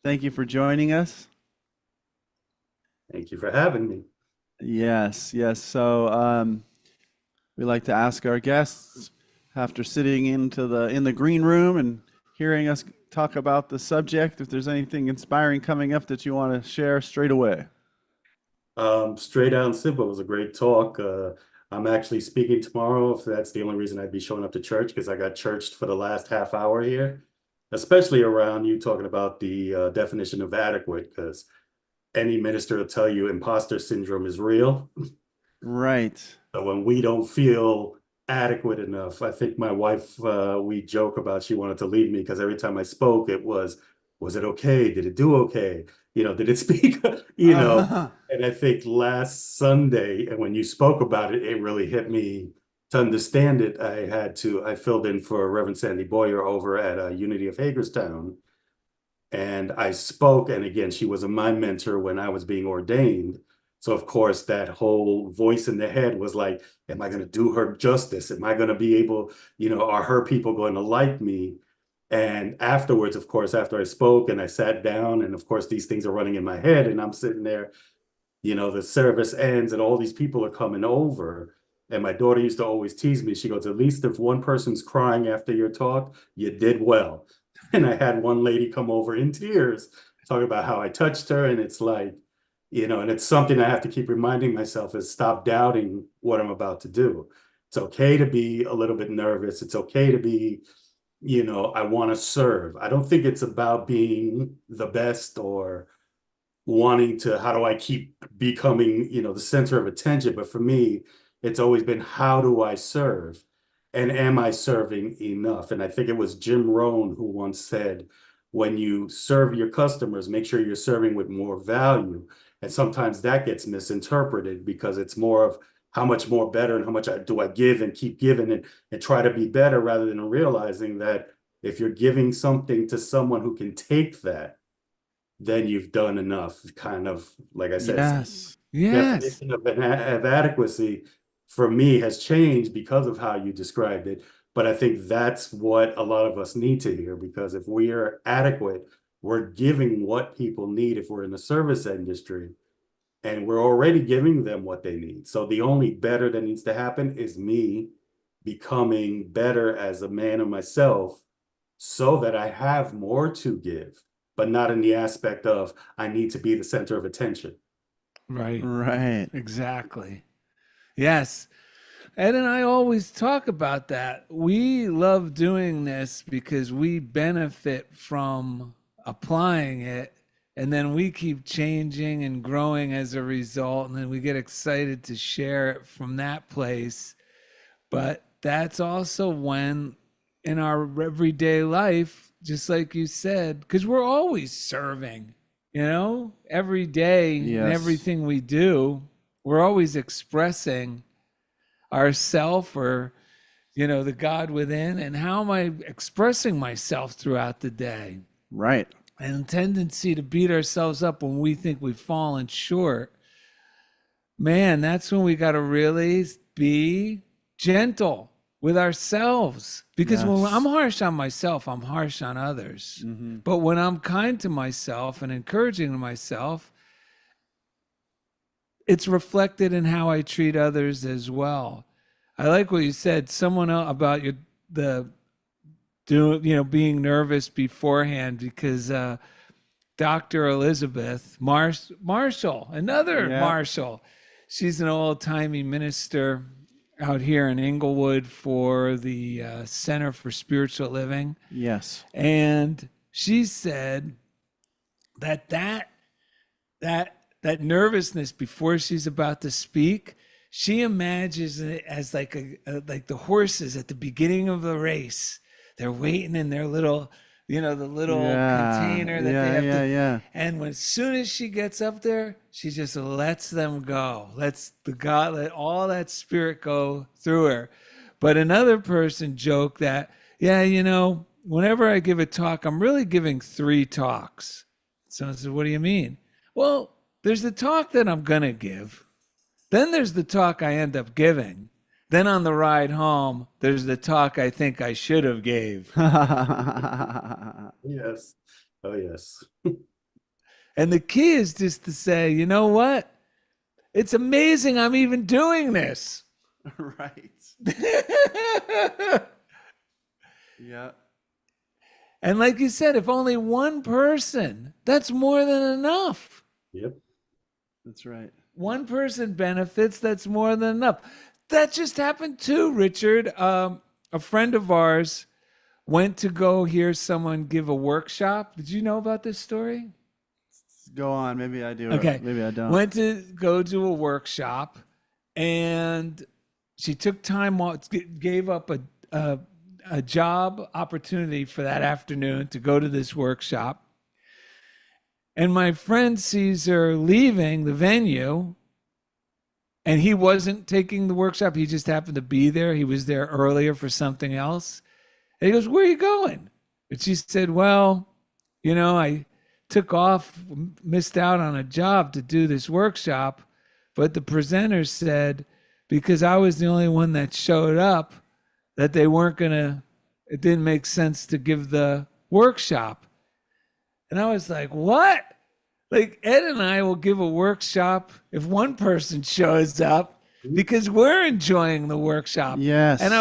Thank you for joining us. Thank you for having me. Yes. So we like to ask our guests, after sitting in the green room and hearing us talk about the subject, if there's anything inspiring coming up that you want to share straight away. Straight out and simple. It was a great talk. I'm actually speaking tomorrow, if that's the only reason I'd be showing up to church, because I got churched for the last half hour here, especially around you talking about the definition of adequate, because any minister will tell you imposter syndrome is real. Right. So when we don't feel adequate enough, I think my wife, we joke about she wanted to leave me because every time I spoke, it was it okay? Did it do okay? Did it speak? And I think last Sunday, and when you spoke about it, it really hit me to understand it. I filled in for Reverend Sandy Boyer over at Unity of Hagerstown. And I spoke, and again, she was my mentor when I was being ordained. So of course, that whole voice in the head was like, am I going to do her justice? Am I going to be able, are her people going to like me? And afterwards, of course, after I spoke and I sat down, and of course, these things are running in my head, and I'm sitting there, the service ends and all these people are coming over. And my daughter used to always tease me. She goes, at least if one person's crying after your talk, you did well. And I had one lady come over in tears, talking about how I touched her. And it's like, and it's something I have to keep reminding myself is stop doubting what I'm about to do. It's okay to be a little bit nervous. It's okay to be, I want to serve. I don't think it's about being the best or wanting to, how do I keep becoming, the center of attention? But for me, it's always been, how do I serve? And am I serving enough? And I think it was Jim Rohn who once said, when you serve your customers, make sure you're serving with more value. And sometimes that gets misinterpreted because it's more of how much more better and how much do I give and keep giving and try to be better rather than realizing that if you're giving something to someone who can take that, then you've done enough. Kind of, like I said, Yes. Yes. definition of adequacy for me has changed because of how you described it. But I think that's what a lot of us need to hear, because if we are adequate, we're giving what people need if we're in the service industry, and we're already giving them what they need. So the only better that needs to happen is me becoming better as a man of myself so that I have more to give, but not in the aspect of I need to be the center of attention. Right. Right. Exactly. Yes. Ed and I always talk about that. We love doing this because we benefit from applying it, and then we keep changing and growing as a result, and then we get excited to share it from that place. But that's also when in our everyday life, just like you said, because we're always serving, every day and Yes. everything we do, we're always expressing ourself or the God within. And how am I expressing myself throughout the day? Right. And the tendency to beat ourselves up when we think we've fallen short, man, that's when we got to really be gentle with ourselves. Because when Yes. I'm harsh on myself, I'm harsh on others. Mm-hmm. But when I'm kind to myself and encouraging to myself, it's reflected in how I treat others as well. I like what you said, someone else about being nervous beforehand, because Dr. Elizabeth Marshall, another Yeah. Marshall, she's an old-timey minister out here in Inglewood for the Center for Spiritual Living. Yes. And she said that nervousness before she's about to speak, she imagines it as like like the horses at the beginning of the race. They're waiting in their little, the little container that they have to. Yeah. And as soon as she gets up there, she just lets them go. Let all that spirit go through her. But another person joked that, whenever I give a talk, I'm really giving 3 talks. So I said, what do you mean? Well, there's the talk that I'm going to give. Then there's the talk I end up giving. Then on the ride home, there's the talk I think I should have gave. Yes. Oh, yes. And the key is just to say, you know what? It's amazing I'm even doing this. Right. Yeah. And like you said, if only one person, that's more than enough. Yep. That's right. One person benefits, that's more than enough. That just happened too, Richard. A friend of ours went to go hear someone give a workshop. Did you know about this story? Go on. Maybe I do. Okay. Maybe I don't. Went to go do a workshop, and she took time off, gave up a job opportunity for that afternoon to go to this workshop. And my friend sees her leaving the venue, and he wasn't taking the workshop. He just happened to be there. He was there earlier for something else. And he goes, "Where are you going?" And she said, "Well, I took off, missed out on a job to do this workshop, but the presenters said because I was the only one that showed up that it didn't make sense to give the workshop." And I was like, "What?" Like, Ed and I will give a workshop if one person shows up because we're enjoying the workshop. Yes. And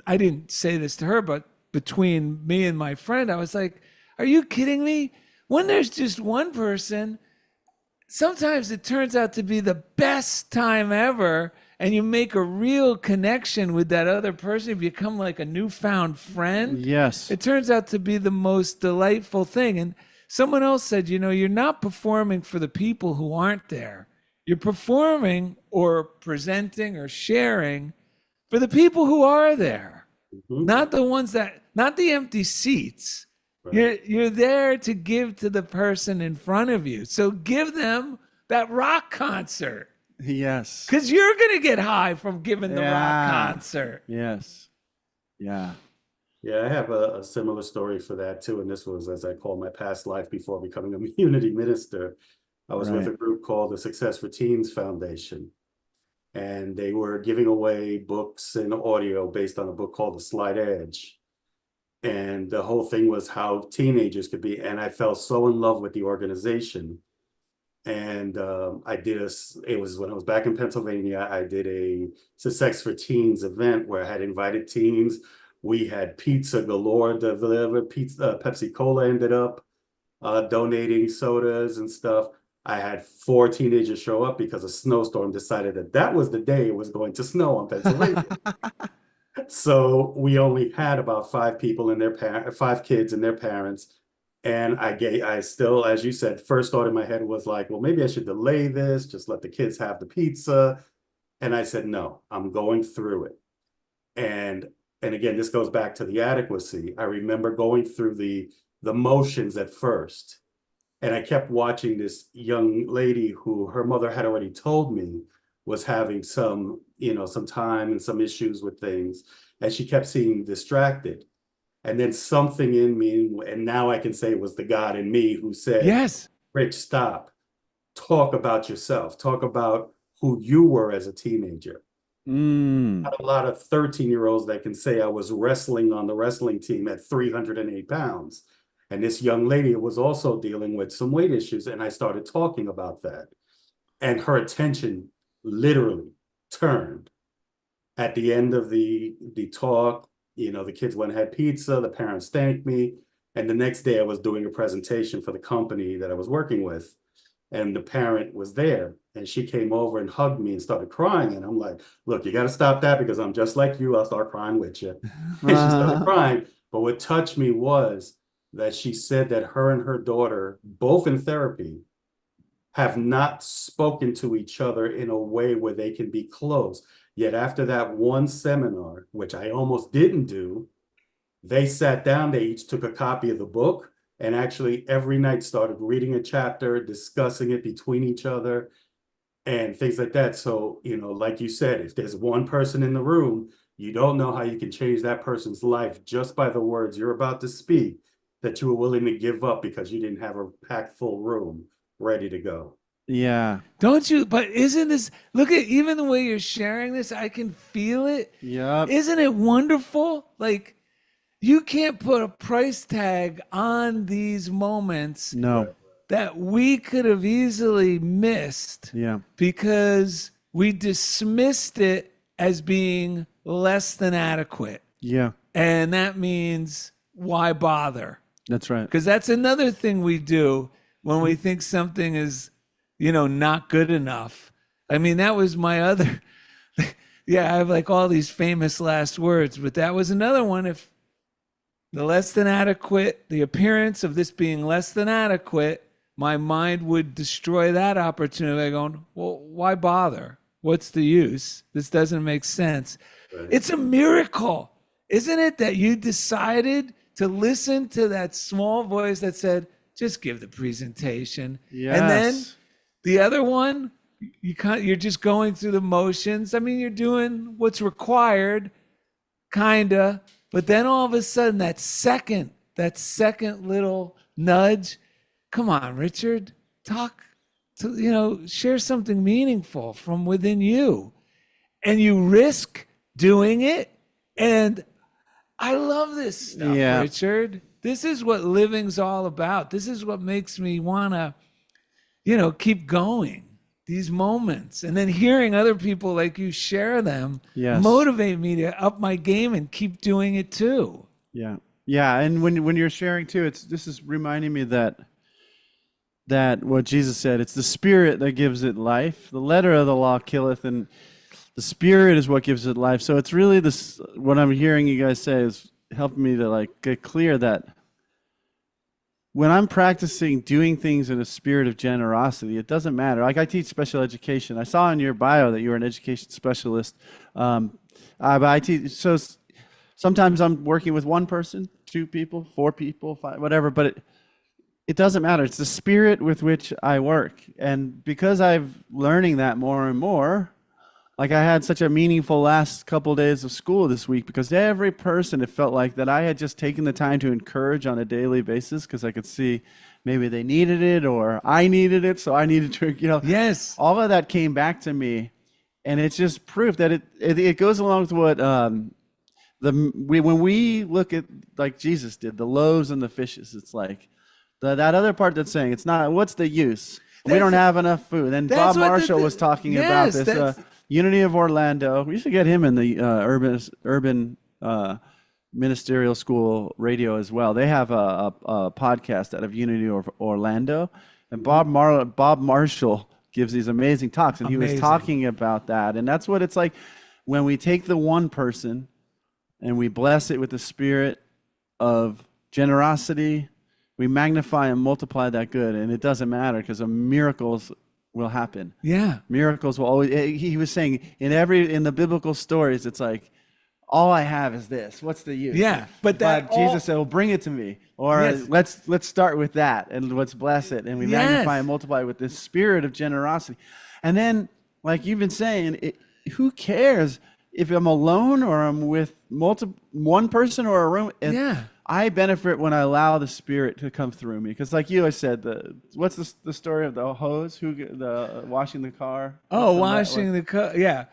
I didn't say this to her, but between me and my friend, I was like, "Are you kidding me? When there's just one person, sometimes it turns out to be the best time ever, and you make a real connection with that other person. You become like a newfound friend. Yes. It turns out to be the most delightful thing." And someone else said, you're not performing for the people who aren't there. You're performing or presenting or sharing for the people who are there, not the empty seats. Right. You're there to give to the person in front of you. So give them that rock concert, Yes. because you're going to get high from giving the rock concert. Yes. Yeah. Yeah, I have a similar story for that too. And this was, as I call my past life before becoming a community minister. I was with Right. a group called the Success for Teens Foundation. And they were giving away books and audio based on a book called The Slight Edge. And the whole thing was how teenagers could be. And I fell so in love with the organization. And it was when I was back in Pennsylvania, I did a Success for Teens event where I had invited teens. We had pizza galore. Pepsi Cola ended up donating sodas and stuff. I had 4 teenagers show up because a snowstorm decided that was the day it was going to snow on Pennsylvania. So we only had about 5 people and 5 kids and their parents. And I still, as you said, first thought in my head was like, well, maybe I should delay this, just let the kids have the pizza. And I said, no, I'm going through it. And again, this goes back to the adequacy. I remember going through the motions at first. And I kept watching this young lady who her mother had already told me was having some time and some issues with things. And she kept seeming distracted. And then something in me, and now I can say it was the God in me who said, Yes. "Rich, stop. Talk about yourself. Talk about who you were as a teenager." Not a lot of 13-year-olds that can say I was wrestling on the wrestling team at 308 pounds. And this young lady was also dealing with some weight issues. And I started talking about that. And her attention literally turned. At the end of the talk, the kids went and had pizza, the parents thanked me. And the next day I was doing a presentation for the company that I was working with. And the parent was there. And she came over and hugged me and started crying. And I'm like, "Look, you got to stop that because I'm just like you. I'll start crying with you." And she started crying. But what touched me was that she said that her and her daughter, both in therapy, have not spoken to each other in a way where they can be close. Yet after that one seminar, which I almost didn't do, they sat down, they each took a copy of the book, and actually every night started reading a chapter, discussing it between each other and things like that. So, like you said, if there's one person in the room, you don't know how you can change that person's life just by the words you're about to speak that you were willing to give up because you didn't have a packed full room ready to go. Yeah. Don't you? But isn't this, look at even the way you're sharing this, I can feel it. Yep. Isn't it wonderful? Like, you can't put a price tag on these moments No. that we could have easily missed Yeah. because we dismissed it as being less than adequate. Yeah. And that means, why bother? That's right. Because that's another thing we do when we think something is, not good enough. I mean, that was my other, yeah, I have like all these famous last words, but that was another one. If the less than adequate, the appearance of this being less than adequate my mind would destroy that opportunity by going, well, why bother? What's the use? This doesn't make sense. Right. It's a miracle, isn't it, that you decided to listen to that small voice that said, just give the presentation. And then Yes. the other one, you're just going through the motions. I mean, you're doing what's required, kinda, but then all of a sudden that second little nudge, come on, Richard, talk to, share something meaningful from within you. And you risk doing it. And I love this stuff, Yeah. Richard. This is what living's all about. This is what makes me want to, keep going. These moments. And then hearing other people like you share them Yes. motivate me to up my game and keep doing it too. Yeah. Yeah. And when you're sharing too, this is reminding me that what Jesus said, it's the spirit that gives it life. The letter of the law killeth, and the spirit is what gives it life. So it's really this, what I'm hearing you guys say is helping me to like get clear that when I'm practicing doing things in a spirit of generosity, it doesn't matter. Like I teach special education. I saw in your bio that you were an education specialist. But I teach, so sometimes I'm working with one person, 2 people, 4 people, 5, whatever, but it doesn't matter. It's the spirit with which I work. And because I'm learning that more and more, like I had such a meaningful last couple of days of school this week because every person, it felt like that I had just taken the time to encourage on a daily basis because I could see maybe they needed it or I needed it. So I needed to, Yes. all of that came back to me. And it's just proof that it goes along with what when we look at like Jesus did, the loaves and the fishes, it's like that other part that's saying it's not, what's the use? We don't have enough food. And Bob Marshall was talking about this. Unity of Orlando. We should get him in the urban ministerial school radio as well. They have a podcast out of Unity of Orlando, and Bob Marshall gives these amazing talks, and he was talking about that. And that's what it's like when we take the one person and we bless it with the spirit of generosity. We magnify and multiply that good, and it doesn't matter because miracles will happen. Yeah. Miracles will always, he was saying in the biblical stories, it's like, all I have is this. What's the use? Yeah. But Jesus said, well, bring it to me. Or let's start with that and let's bless it. And we magnify and multiply with this spirit of generosity. And then, like you've been saying, who cares if I'm alone or I'm with one person or a room? I benefit when I allow the Spirit to come through me. Because like you, I said, what's the story of the hose? The washing the car? Washing the car. Yeah.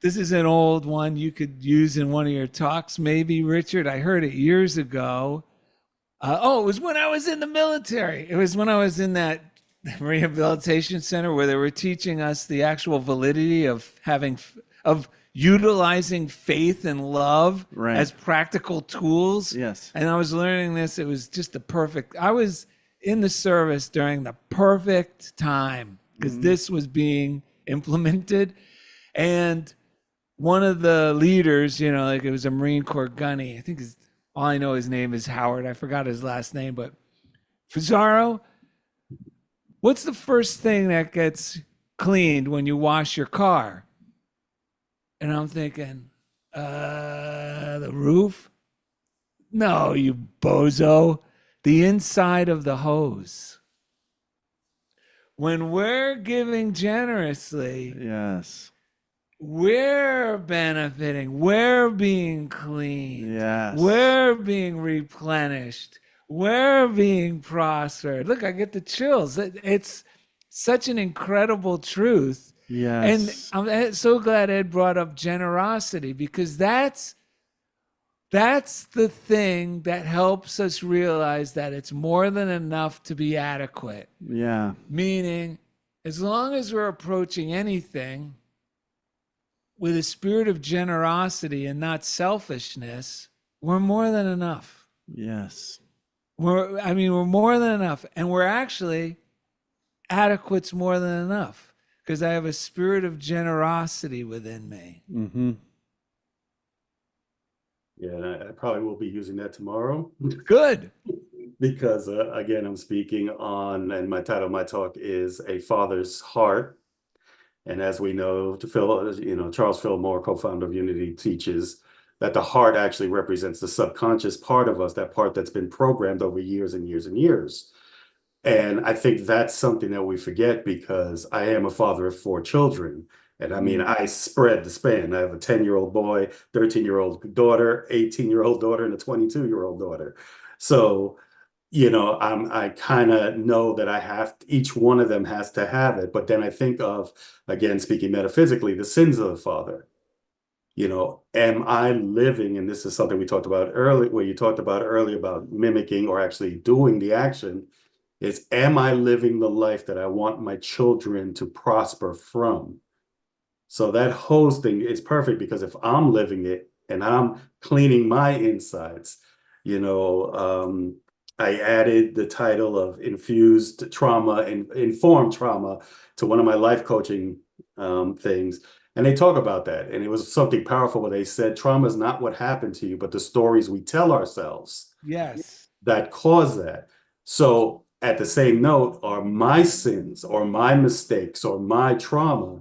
This is an old one you could use in one of your talks, maybe, Richard. I heard it years ago. It was when I was in the military. It was when I was in that rehabilitation center where they were teaching us the actual validity of utilizing faith and love as practical tools. Yes. And I was learning this. It was just I was in the service during the perfect time because this was being implemented. And one of the leaders, like it was a Marine Corps gunny. I think all I know his name is Howard. I forgot his last name, but Fazaro, what's the first thing that gets cleaned when you wash your car? And I'm thinking, the roof? No, you bozo. The inside of the hose. When we're giving generously, yes, we're benefiting. We're being cleaned. Yes. We're being replenished. We're being prospered. Look, I get the chills. It's such an incredible truth. Yes. And I'm so glad Ed brought up generosity because that's the thing that helps us realize that it's more than enough to be adequate. Yeah. Meaning, as long as we're approaching anything with a spirit of generosity and not selfishness, we're more than enough. Yes. We're more than enough. And we're actually adequate's more than enough. Because I have a spirit of generosity within me. Mm-hmm. Yeah, I probably will be using that tomorrow. Good. because again, I'm speaking on, and my title of my talk is A Father's Heart. And as we know, Charles Fillmore, co-founder of Unity, teaches that the heart actually represents the subconscious part of us, that part that's been programmed over years and years and years. And I think that's something that we forget, because I am a father of 4 children. And I mean, I spread the span. I have a 10-year-old boy, 13-year-old daughter, 18-year-old daughter, and a 22-year-old daughter. So, I kind of know that each one of them has to have it. But then I think of, again, speaking metaphysically, the sins of the father. Am I living, and this is something we talked about earlier, where you talked about earlier about mimicking or actually doing the action, is am I living the life that I want my children to prosper from? So that host thing is perfect, because if I'm living it and I'm cleaning my insides, I added the title of infused trauma and informed trauma to one of my life coaching things. And they talk about that. And it was something powerful where they said, trauma is not what happened to you, but the stories we tell ourselves Yes. that cause that. So at the same note, are my sins or my mistakes or my trauma,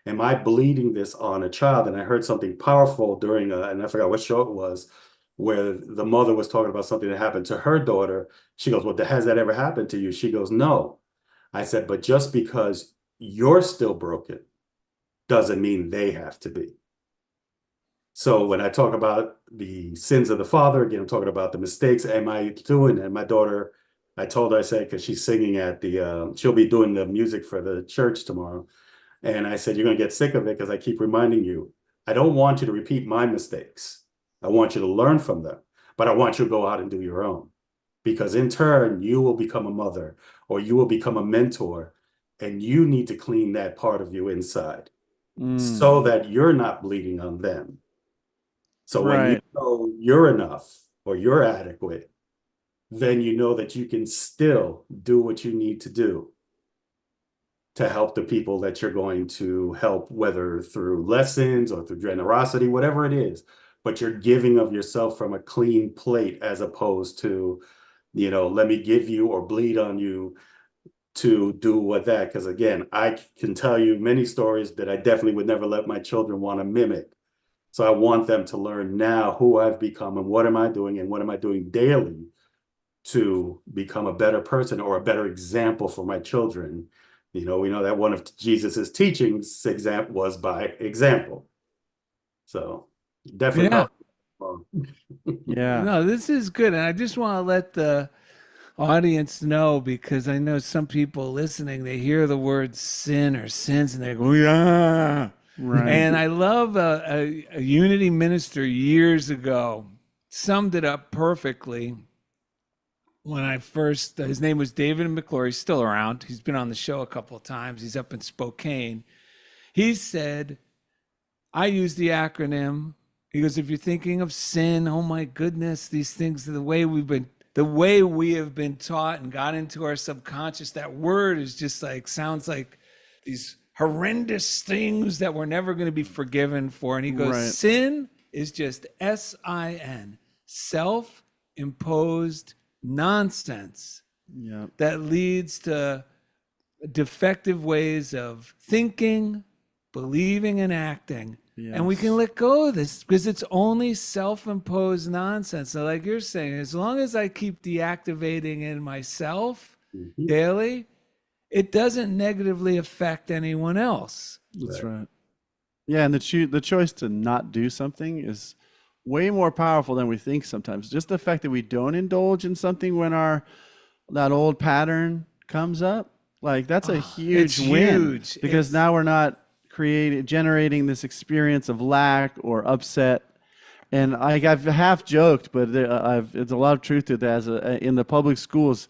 am I bleeding this on a child? And I heard something powerful during, and I forgot what show it was, where the mother was talking about something that happened to her daughter. She goes, well, has that ever happened to you? She goes, no. I said, but just because you're still broken doesn't mean they have to be. So when I talk about the sins of the father, again, I'm talking about the mistakes. Am I doing that? My daughter, I told her, I said, because she's singing at she'll be doing the music for the church tomorrow. And I said, you're going to get sick of it, because I keep reminding you, I don't want you to repeat my mistakes. I want you to learn from them, but I want you to go out and do your own, because in turn, you will become a mother or you will become a mentor, and you need to clean that part of you inside so that you're not bleeding on them. So when you Right. know you're enough or you're adequate, then you know that you can still do what you need to do to help the people that you're going to help, whether through lessons or through generosity, whatever it is. But you're giving of yourself from a clean plate, as opposed to, let me give you or bleed on you to do what that. Because again, I can tell you many stories that I definitely would never let my children want to mimic. So I want them to learn now who I've become and what am I doing and what am I doing daily to become a better person or a better example for my children. We know that one of Jesus's teachings was by example. So definitely Yeah. help. Yeah. No, this is good. And I just want to let the audience know, because I know some people listening, they hear the word sin or sins and they go, yeah. Right. And I love a Unity minister years ago summed it up perfectly when I first, his name was David McClure. He's still around. He's been on the show a couple of times. He's up in Spokane. He said, I use the acronym. He goes, if you're thinking of sin, oh my goodness, these things, the way we have been taught and got into our subconscious, that word is just like, sounds like these horrendous things that we're never going to be forgiven for. And he goes, Right. sin is just SIN, self-imposed nonsense Yeah. that leads to defective ways of thinking, believing, and acting. And we can let go of this because it's only self-imposed nonsense. So like you're saying, as long as I keep deactivating in myself daily, it doesn't negatively affect anyone else. That's right. Yeah, and the choice to not do something is way more powerful than we think sometimes. Just the fact that we don't indulge in something when that old pattern comes up, like that's a huge it's win. huge. Because now we're not generating this experience of lack or upset. And I've half joked, but there's a lot of truth to that. In the public schools,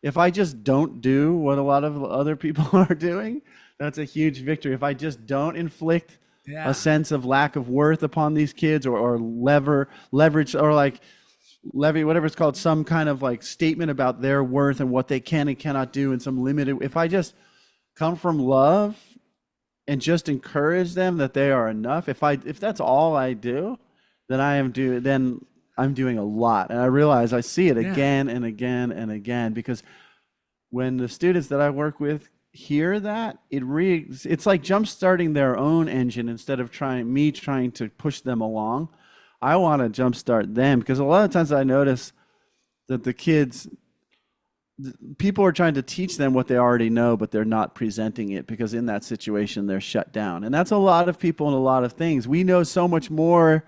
if I just don't do what a lot of other people are doing, that's a huge victory. If I just don't inflict a sense of lack of worth upon these kids, or leverage, or like levy, whatever it's called, some kind of like statement about their worth and what they can and cannot do in some limited, if I just come from love and just encourage them that they are enough, if that's all I do, then I'm doing a lot. And I realize I see it Yeah. again and again and again, because when the students that I work with hear that, it's like jump starting their own engine instead of trying to push them along. I want to jump start them, because a lot of times I notice that the kids, people are trying to teach them what they already know, but they're not presenting it, because in that situation they're shut down. And that's a lot of people and a lot of things. We know so much more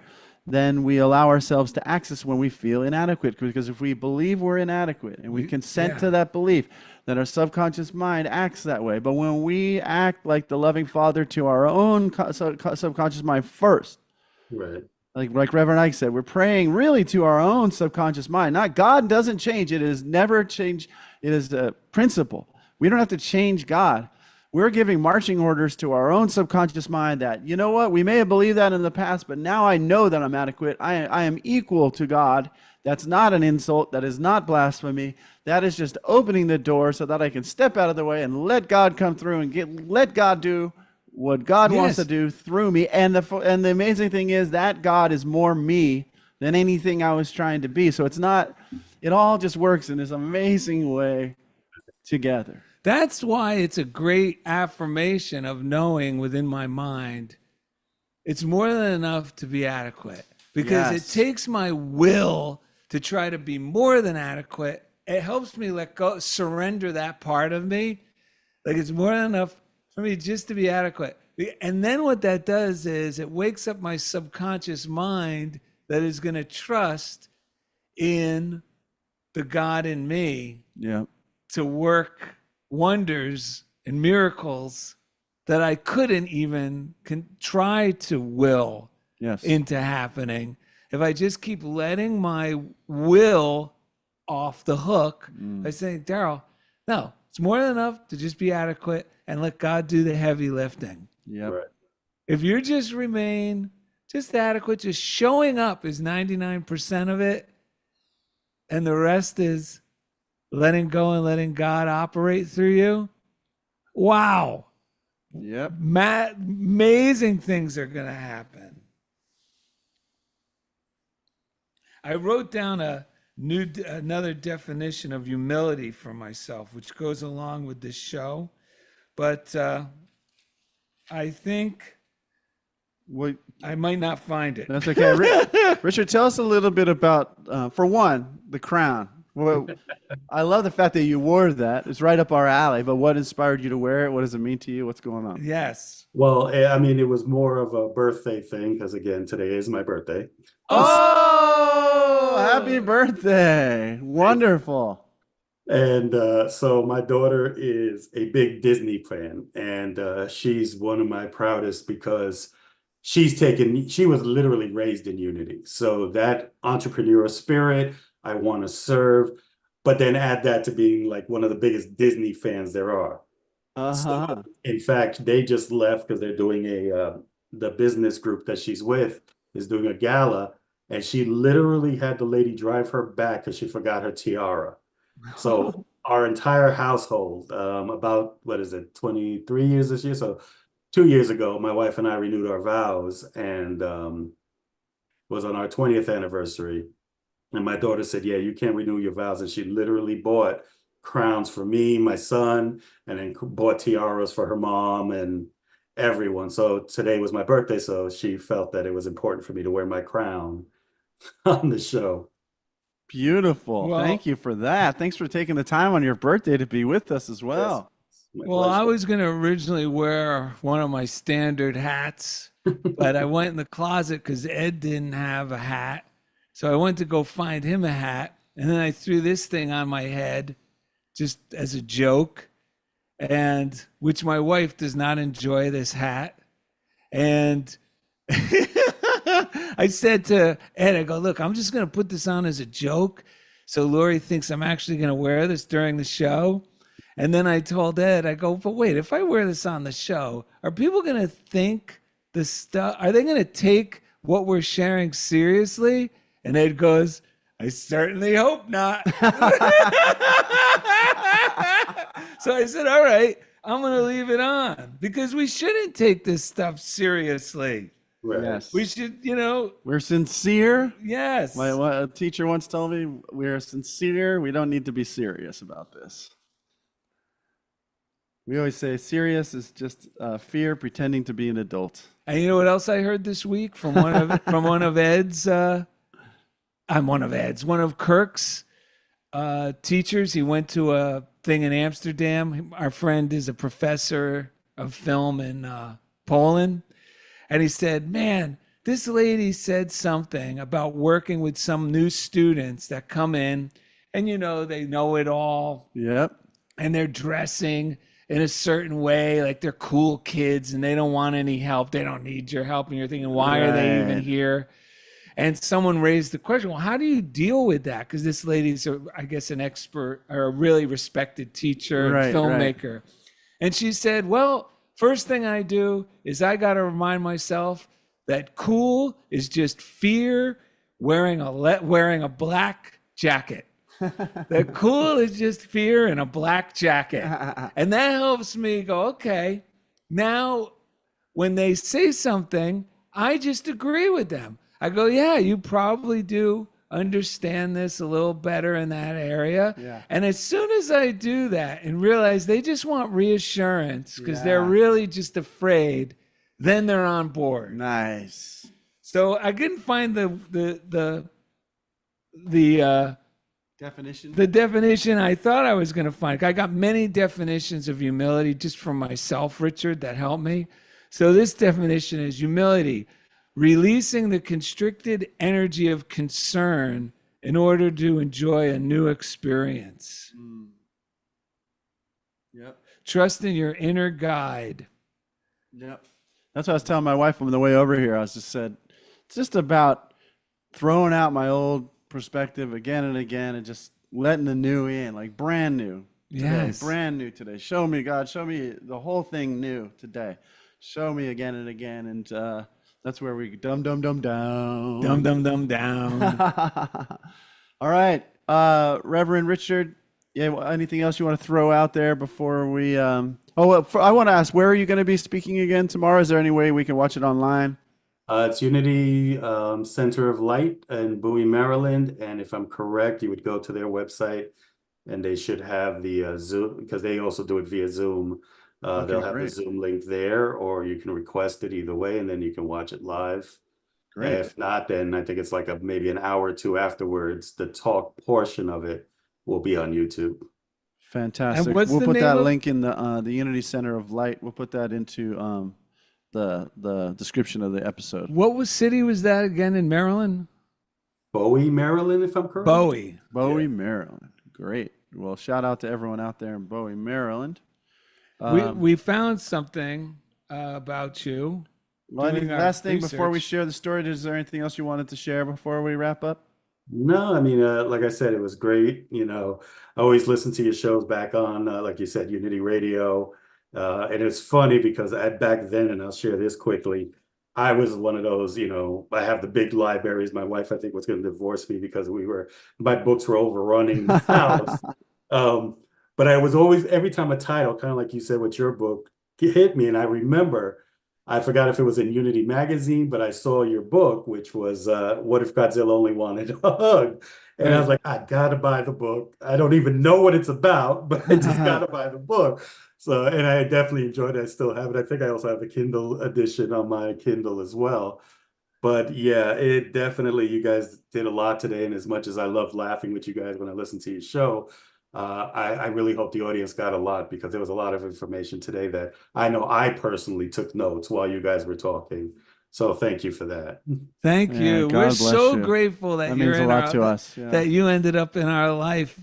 than we allow ourselves to access when we feel inadequate, because if we believe we're inadequate and we consent to that belief, then our subconscious mind acts that way. But when we act like the loving Father to our own subconscious mind first, Right. like Reverend Ike said, we're praying really to our own subconscious mind. Not God doesn't change. It is never changed. It is a principle. We don't have to change God. We're giving marching orders to our own subconscious mind that, you know what, we may have believed that in the past, but now I know that I'm adequate. I am equal to God. That's not an insult. That is not blasphemy. That is just opening the door so that I can step out of the way and let God come through and let God do what God wants to do through me. And the amazing thing is that God is more me than anything I was trying to be. So it all just works in this amazing way together. That's why it's a great affirmation of knowing within my mind, it's more than enough to be adequate, because it takes my will to try to be more than adequate. It helps me let go, surrender that part of me. Like, it's more than enough for me just to be adequate. And then what that does is it wakes up my subconscious mind that is going to trust in the God in me to work wonders and miracles that I couldn't even try to will into happening. If I just keep letting my will off the hook by saying, Darrell, no, it's more than enough to just be adequate and let God do the heavy lifting. Yep. Right. If you just remain just adequate, just showing up is 99% of it, and the rest is letting go and letting God operate through you. Wow. Yep. Amazing things are going to happen. I wrote down another definition of humility for myself, which goes along with this show. But I think I might not find it. That's okay. Richard, tell us a little bit about, for one, the crown. Well, I love the fact that you wore that. It's right up our alley. But what inspired you to wear it? What does it mean to you? What's going on? Yes. Well, I mean, it was more of a birthday thing, because again, today is my birthday. Oh, happy birthday. Wonderful. And so my daughter is a big Disney fan, and she's one of my proudest, because she was literally raised in unity. So that entrepreneurial spirit, I want to serve, but then add that to being like one of the biggest Disney fans there are. So, in fact, they just left because they're doing the business group that she's with is doing a gala, and she literally had the lady drive her back because she forgot her tiara. So our entire household, about, 23 years this year? So 2 years ago, my wife and I renewed our vows, and was on our 20th anniversary. And my daughter said, yeah, you can't renew your vows. And she literally bought crowns for me, my son, and then bought tiaras for her mom and everyone. So today was my birthday, so she felt that it was important for me to wear my crown on the show. Beautiful. Well, thank you for that. Thanks for taking the time on your birthday to be with us as well. Yes, well, I was going to originally wear one of my standard hats, but I went in the closet because Ed didn't have a hat. So I went to go find him a hat, and then I threw this thing on my head just as a joke, and which my wife does not enjoy this hat. And I said to Ed, I go, look, I'm just going to put this on as a joke. So Lori thinks I'm actually going to wear this during the show. And then I told Ed, I go, but wait, if I wear this on the show, are people going to think the stuff, are they going to take what we're sharing seriously? And Ed goes, I certainly hope not. So I said, all right, I'm going to leave it on because we shouldn't take this stuff seriously. Right. Yes. We should, We're sincere. yes. A teacher once told me, we're sincere. We don't need to be serious about this. We always say serious is just fear pretending to be an adult. And you know what else I heard this week from one of Ed's one of Kirk's teachers. He went to a thing in Amsterdam. Our friend is a professor of film in Poland. And he said, man, this lady said something about working with some new students that come in and, they know it all. Yep. And they're dressing in a certain way, like they're cool kids and they don't want any help. They don't need your help. And you're thinking, why are they even here? And someone raised the question, well, how do you deal with that? Because this lady's, I guess, an expert or a really respected teacher and filmmaker. Right. And she said, well, first thing I do is I got to remind myself that cool is just fear wearing a black jacket. That cool is just fear in a black jacket. And that helps me go, okay, now when they say something, I just agree with them. I go, yeah, you probably do understand this a little better in that area. Yeah. And as soon as I do that and realize they just want reassurance because they're really just afraid, then they're on board. Nice. So I couldn't find the definition. The definition I thought I was going to find. I got many definitions of humility just from myself, Richard, that helped me. So this definition is humility: releasing the constricted energy of concern in order to enjoy a new experience. Yep. Trust in your inner guide. Yep. That's what I was telling my wife on the way over here. I was just said, it's just about throwing out my old perspective again and again and just letting the new in, like brand new. Today, yes. Brand new today. Show me, God. Show me the whole thing new today. Show me again and again. And, that's where we down. Dumb down. All right. Reverend Richard, anything else you want to throw out there before we I want to ask, where are you going to be speaking again tomorrow? Is there any way we can watch it online? It's Unity Center of Light in Bowie, Maryland. And if I'm correct, you would go to their website and they should have the Zoom, because they also do it via Zoom. They'll have the Zoom link there, or you can request it either way, and then you can watch it live. Great. If not, then I think it's like maybe an hour or two afterwards. The talk portion of it will be on YouTube. Fantastic. We'll put that link in the Unity Center of Light. We'll put that into the description of the episode. What city was that again in Maryland? Bowie, Maryland, if I'm correct. Bowie, Maryland. Great. Well, shout out to everyone out there in Bowie, Maryland. We found something about you. Well, any last thing before we share the story? Is there anything else you wanted to share before we wrap up? No, I mean, like I said, it was great. I always listen to your shows back on, like you said, Unity Radio. And it's funny because back then, and I'll share this quickly, I was one of those, I have the big libraries. My wife, I think, was going to divorce me because my books were overrunning the house. But I was always, every time a title, kind of like you said with your book, hit me. And I remember, I forgot if it was in Unity Magazine, but I saw your book, which was What If Godzilla Only Wanted a Hug? And I was like, I got to buy the book. I don't even know what it's about, but I just got to buy the book. So, and I definitely enjoyed it. I still have it. I think I also have the Kindle edition on my Kindle as well. But yeah, it definitely, you guys did a lot today. And as much as I love laughing with you guys when I listen to your show, I really hope the audience got a lot, because there was a lot of information today that I know I personally took notes while you guys were talking. So thank you for that. Thank you. We're so grateful that you're in our life, that you ended up in our life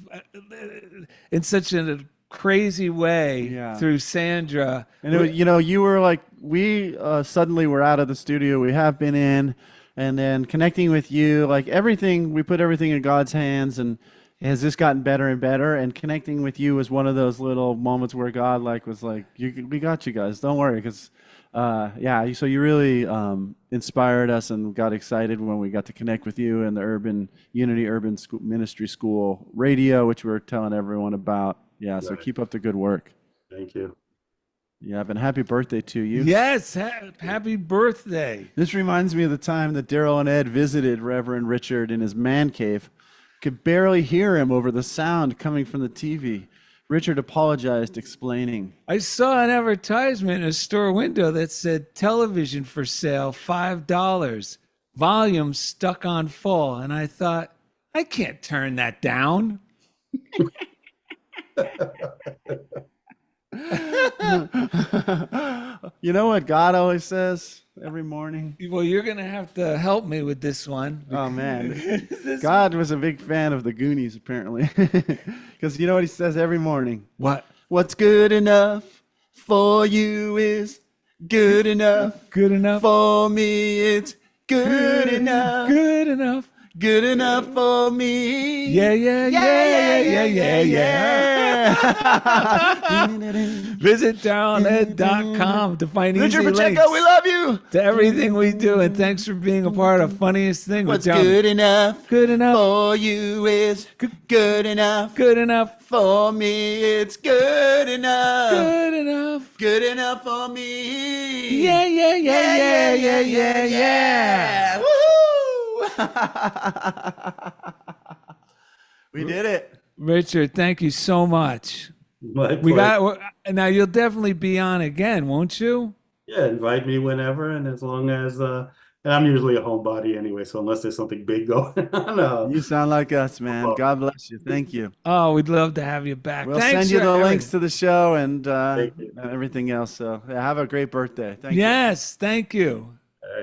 in such a crazy way through Sandra. And you were like, we suddenly were out of the studio we have been in, and then connecting with you, like everything, we put everything in God's hands, and has just gotten better and better. And connecting with you was one of those little moments where God was like, we got you guys, don't worry. Because so you really inspired us and got excited when we got to connect with you and the Unity Urban Ministry School radio, which we were telling everyone about. So keep up the good work. Thank you. Yeah, and happy birthday to you. Yes, happy birthday. This reminds me of the time that Darrell and Ed visited Reverend Richard in his man cave. Could barely hear him over the sound coming from the TV. Richard apologized, explaining, I saw an advertisement in a store window that said television for sale, $5, volume stuck on full. And I thought, I can't turn that down. you know what God always says every morning? Well, you're going to have to help me with this one. Oh, man. God was a big fan of the Goonies, apparently. Because you know what he says every morning? What? What's good enough for you is good enough. Good enough? For me, it's good enough. Good enough. Good enough for me. Yeah. Visit darrellanded.com to find easy Richard links Pacheco, we love you. to everything we do. And thanks for being a part of Funniest Thing. What's good enough? Good enough for you is good enough. Good enough For me, it's good enough. Good enough. Good enough for me. Yeah. Woohoo! We did it. Richard, thank you so much. My We pleasure. got now. You'll definitely be on again, won't you? Yeah, invite me whenever, and as long as and I'm usually a homebody anyway, so unless there's something big going on, You sound like us, man. God bless you. Thank you. Oh, we'd love to have you back. We'll Thanks send you for the everything. links to the show and Thank you. everything else. So yeah, have a great birthday. Thank you. Yes, thank you.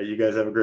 you guys have a great